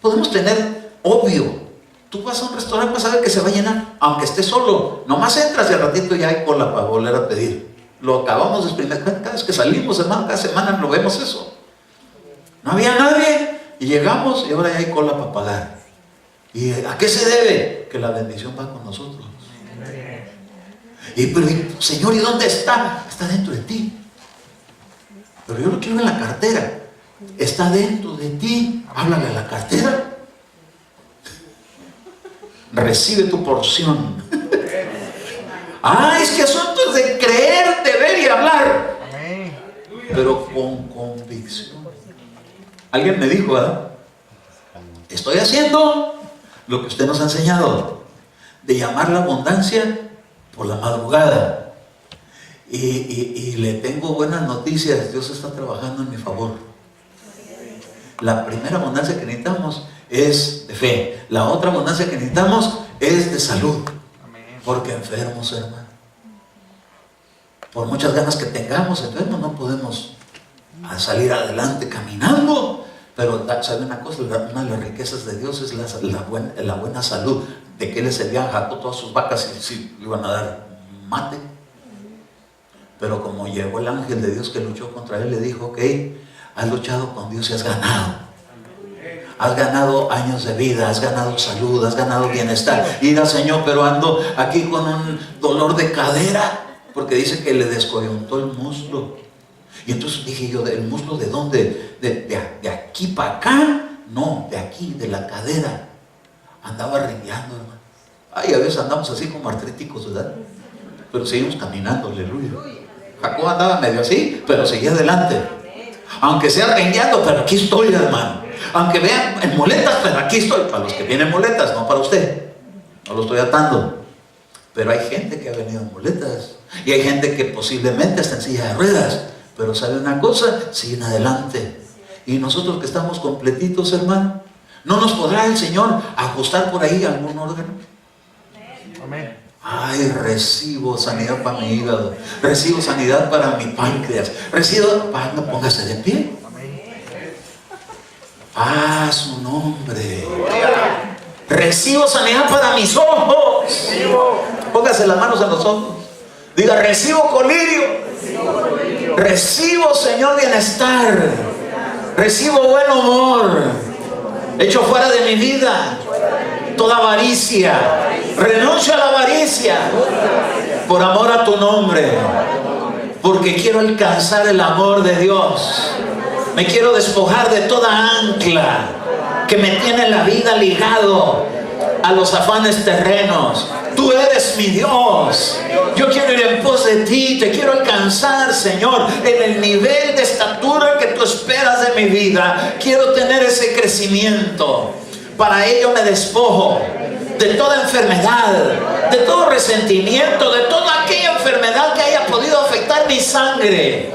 Podemos tener, obvio, tú vas a un restaurante, vas a ver que se va a llenar, aunque estés solo. Nomás entras y al ratito ya hay cola para volver a pedir. Lo acabamos de experimentar cada vez que salimos, hermano, cada semana lo vemos eso. No había nadie y llegamos y ahora ya hay cola para pagar. ¿Y a qué se debe? Que la bendición va con nosotros. Pero Señor, ¿y dónde está? Está dentro de ti. Pero yo lo quiero en la cartera. Está dentro de ti. Háblale a la cartera. Recibe tu porción. Es que asunto es de creer, de ver y hablar. Pero con convicción. Alguien me dijo, estoy haciendo lo que usted nos ha enseñado, de llamar la abundancia por la madrugada. Y le tengo buenas noticias. Dios está trabajando en mi favor. La primera abundancia que necesitamos es de fe. La otra abundancia que necesitamos es de salud. Porque enfermos, hermano, por muchas ganas que tengamos, enfermos, no podemos salir adelante caminando. Pero ¿sabe una cosa? Una de las riquezas de Dios es la buena salud. ¿De qué le servía a Jacob todas sus vacas si le iban a dar mate? Pero como llegó el ángel de Dios que luchó contra él, le dijo, ok, has luchado con Dios y has ganado. Has ganado años de vida, has ganado salud, has ganado bienestar. Mira, Señor, pero ando aquí con un dolor de cadera, porque dice que le descoyuntó el muslo. Y entonces dije yo, ¿el muslo de dónde? ¿De aquí para acá? No, de aquí, de la cadera. Andaba rengueando, hermano. A veces andamos así como artríticos, ¿verdad? Pero seguimos caminando, aleluya. Jacob andaba medio así, pero seguía adelante. Aunque sea rengueando, pero aquí estoy, hermano. Aunque vean en muletas, pero aquí estoy. Para los que vienen muletas, no para usted. No lo estoy atando. Pero hay gente que ha venido en muletas. Y hay gente que posiblemente está en silla de ruedas. Pero sabe una cosa, siguen adelante. Y nosotros que estamos completitos, hermano, ¿no nos podrá el Señor ajustar por ahí algún órgano? Amén. Recibo sanidad para mi hígado, recibo sanidad para mi páncreas, recibo, no, póngase de pie. Su nombre. Recibo sanidad para mis ojos. Póngase las manos en los ojos. Diga, recibo colirio. Recibo, Señor, bienestar. Recibo buen humor. Echo fuera de mi vida toda avaricia. Renuncio a la avaricia por amor a tu nombre, porque quiero alcanzar el amor de Dios. Me quiero despojar de toda ancla que me tiene la vida ligado a los afanes terrenos. Tú eres mi Dios. Yo quiero ir en pos de ti. Te quiero alcanzar, Señor, en el nivel de estatura que tú esperas de mi vida. Quiero tener ese crecimiento. Para ello me despojo de toda enfermedad, de todo resentimiento, de toda aquella enfermedad que haya podido afectar mi sangre,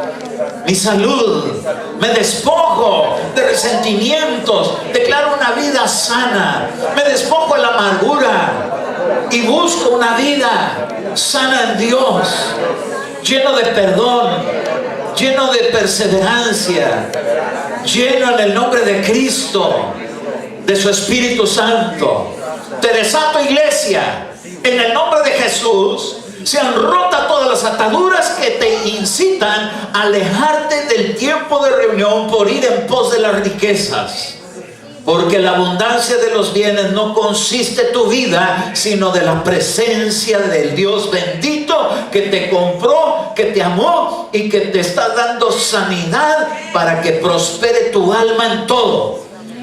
mi salud. Me despojo de resentimientos, declaro una vida sana, me despojo de la amargura y busco una vida sana en Dios, lleno de perdón, lleno de perseverancia, lleno en el nombre de Cristo, de su Espíritu Santo. Te desato, iglesia, en el nombre de Jesús. Sean rotas todas las ataduras que te incitan a alejarte del tiempo de reunión por ir en pos de las riquezas. Porque la abundancia de los bienes no consiste tu vida, sino de la presencia del Dios bendito que te compró, que te amó y que te está dando sanidad para que prospere tu alma en todo.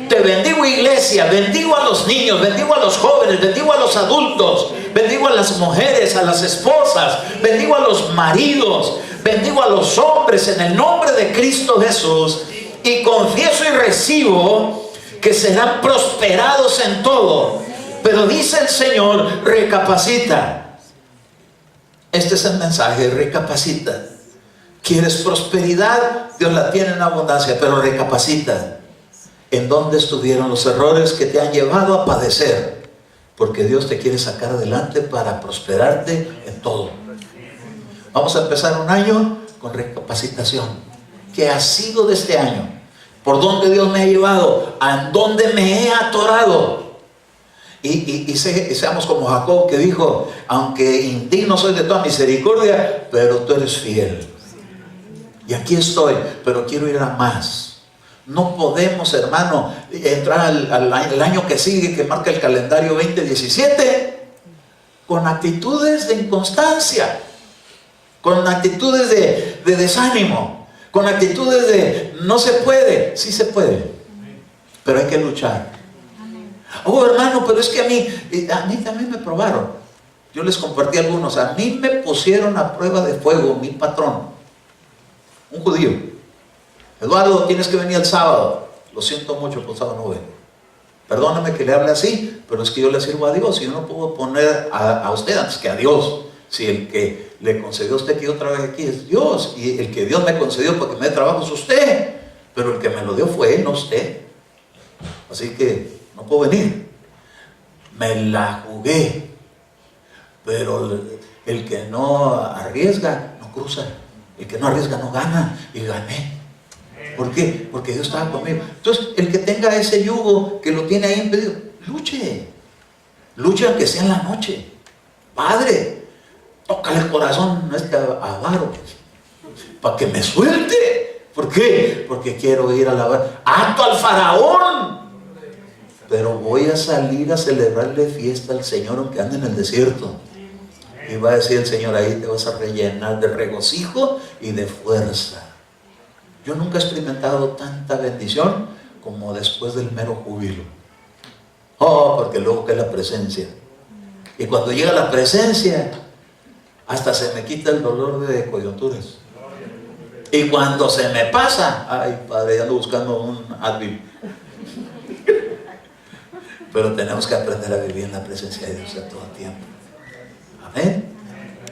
Te bendigo, iglesia, bendigo a los niños, bendigo a los jóvenes, bendigo a los adultos, bendigo a las mujeres, a las esposas, bendigo a los maridos, bendigo a los hombres en el nombre de Cristo Jesús, y confieso y recibo que serán prosperados en todo. Pero dice el Señor, recapacita. Este es el mensaje, recapacita. ¿Quieres prosperidad? Dios la tiene en abundancia, pero recapacita. ¿En dónde estuvieron los errores que te han llevado a padecer? Porque Dios te quiere sacar adelante para prosperarte en todo. Vamos a empezar un año con recapacitación. ¿Qué ha sido de este año? ¿Por dónde Dios me ha llevado? ¿A dónde me he atorado? Y seamos como Jacob, que dijo: aunque indigno soy de toda misericordia, pero tú eres fiel. Y aquí estoy, pero quiero ir a más. No podemos, hermano, entrar al año que sigue, que marca el calendario 2017, con actitudes de inconstancia, con actitudes de desánimo, con actitudes de no se puede. Sí se puede, pero hay que luchar. Oh, hermano, pero es que a mí también me probaron. Yo les compartí algunos. A mí me pusieron a prueba de fuego mi patrón, un judío. Eduardo, tienes que venir el sábado. Lo siento mucho, pues sábado no vengo. Perdóname que le hable así, pero es que yo le sirvo a Dios y yo no puedo poner a usted antes que a Dios. Si el que le concedió a usted que yo trabaje aquí es Dios, y el que Dios me concedió para que me dé trabajo es usted, pero el que me lo dio fue Él, no usted. Así que no puedo venir. Me la jugué, pero el que no arriesga no cruza, el que no arriesga no gana, y gané. ¿Por qué? Porque Dios estaba conmigo. Entonces, el que tenga ese yugo, que lo tiene ahí impedido, luche aunque sea en la noche. Padre, tócale el corazón a este avaro para que me suelte. ¿Por qué? Porque quiero ir a alabar. ¡Ato al faraón! Pero voy a salir a celebrarle fiesta al Señor aunque ande en el desierto. Y va a decir el Señor, ahí te vas a rellenar de regocijo y de fuerza. Yo nunca he experimentado tanta bendición como después del mero júbilo. Oh, porque luego cae la presencia. Y cuando llega la presencia, hasta se me quita el dolor de coyunturas. Y cuando se me pasa, ay, Padre, ya ando buscando un Advil. Pero tenemos que aprender a vivir en la presencia de Dios a todo tiempo. Amén.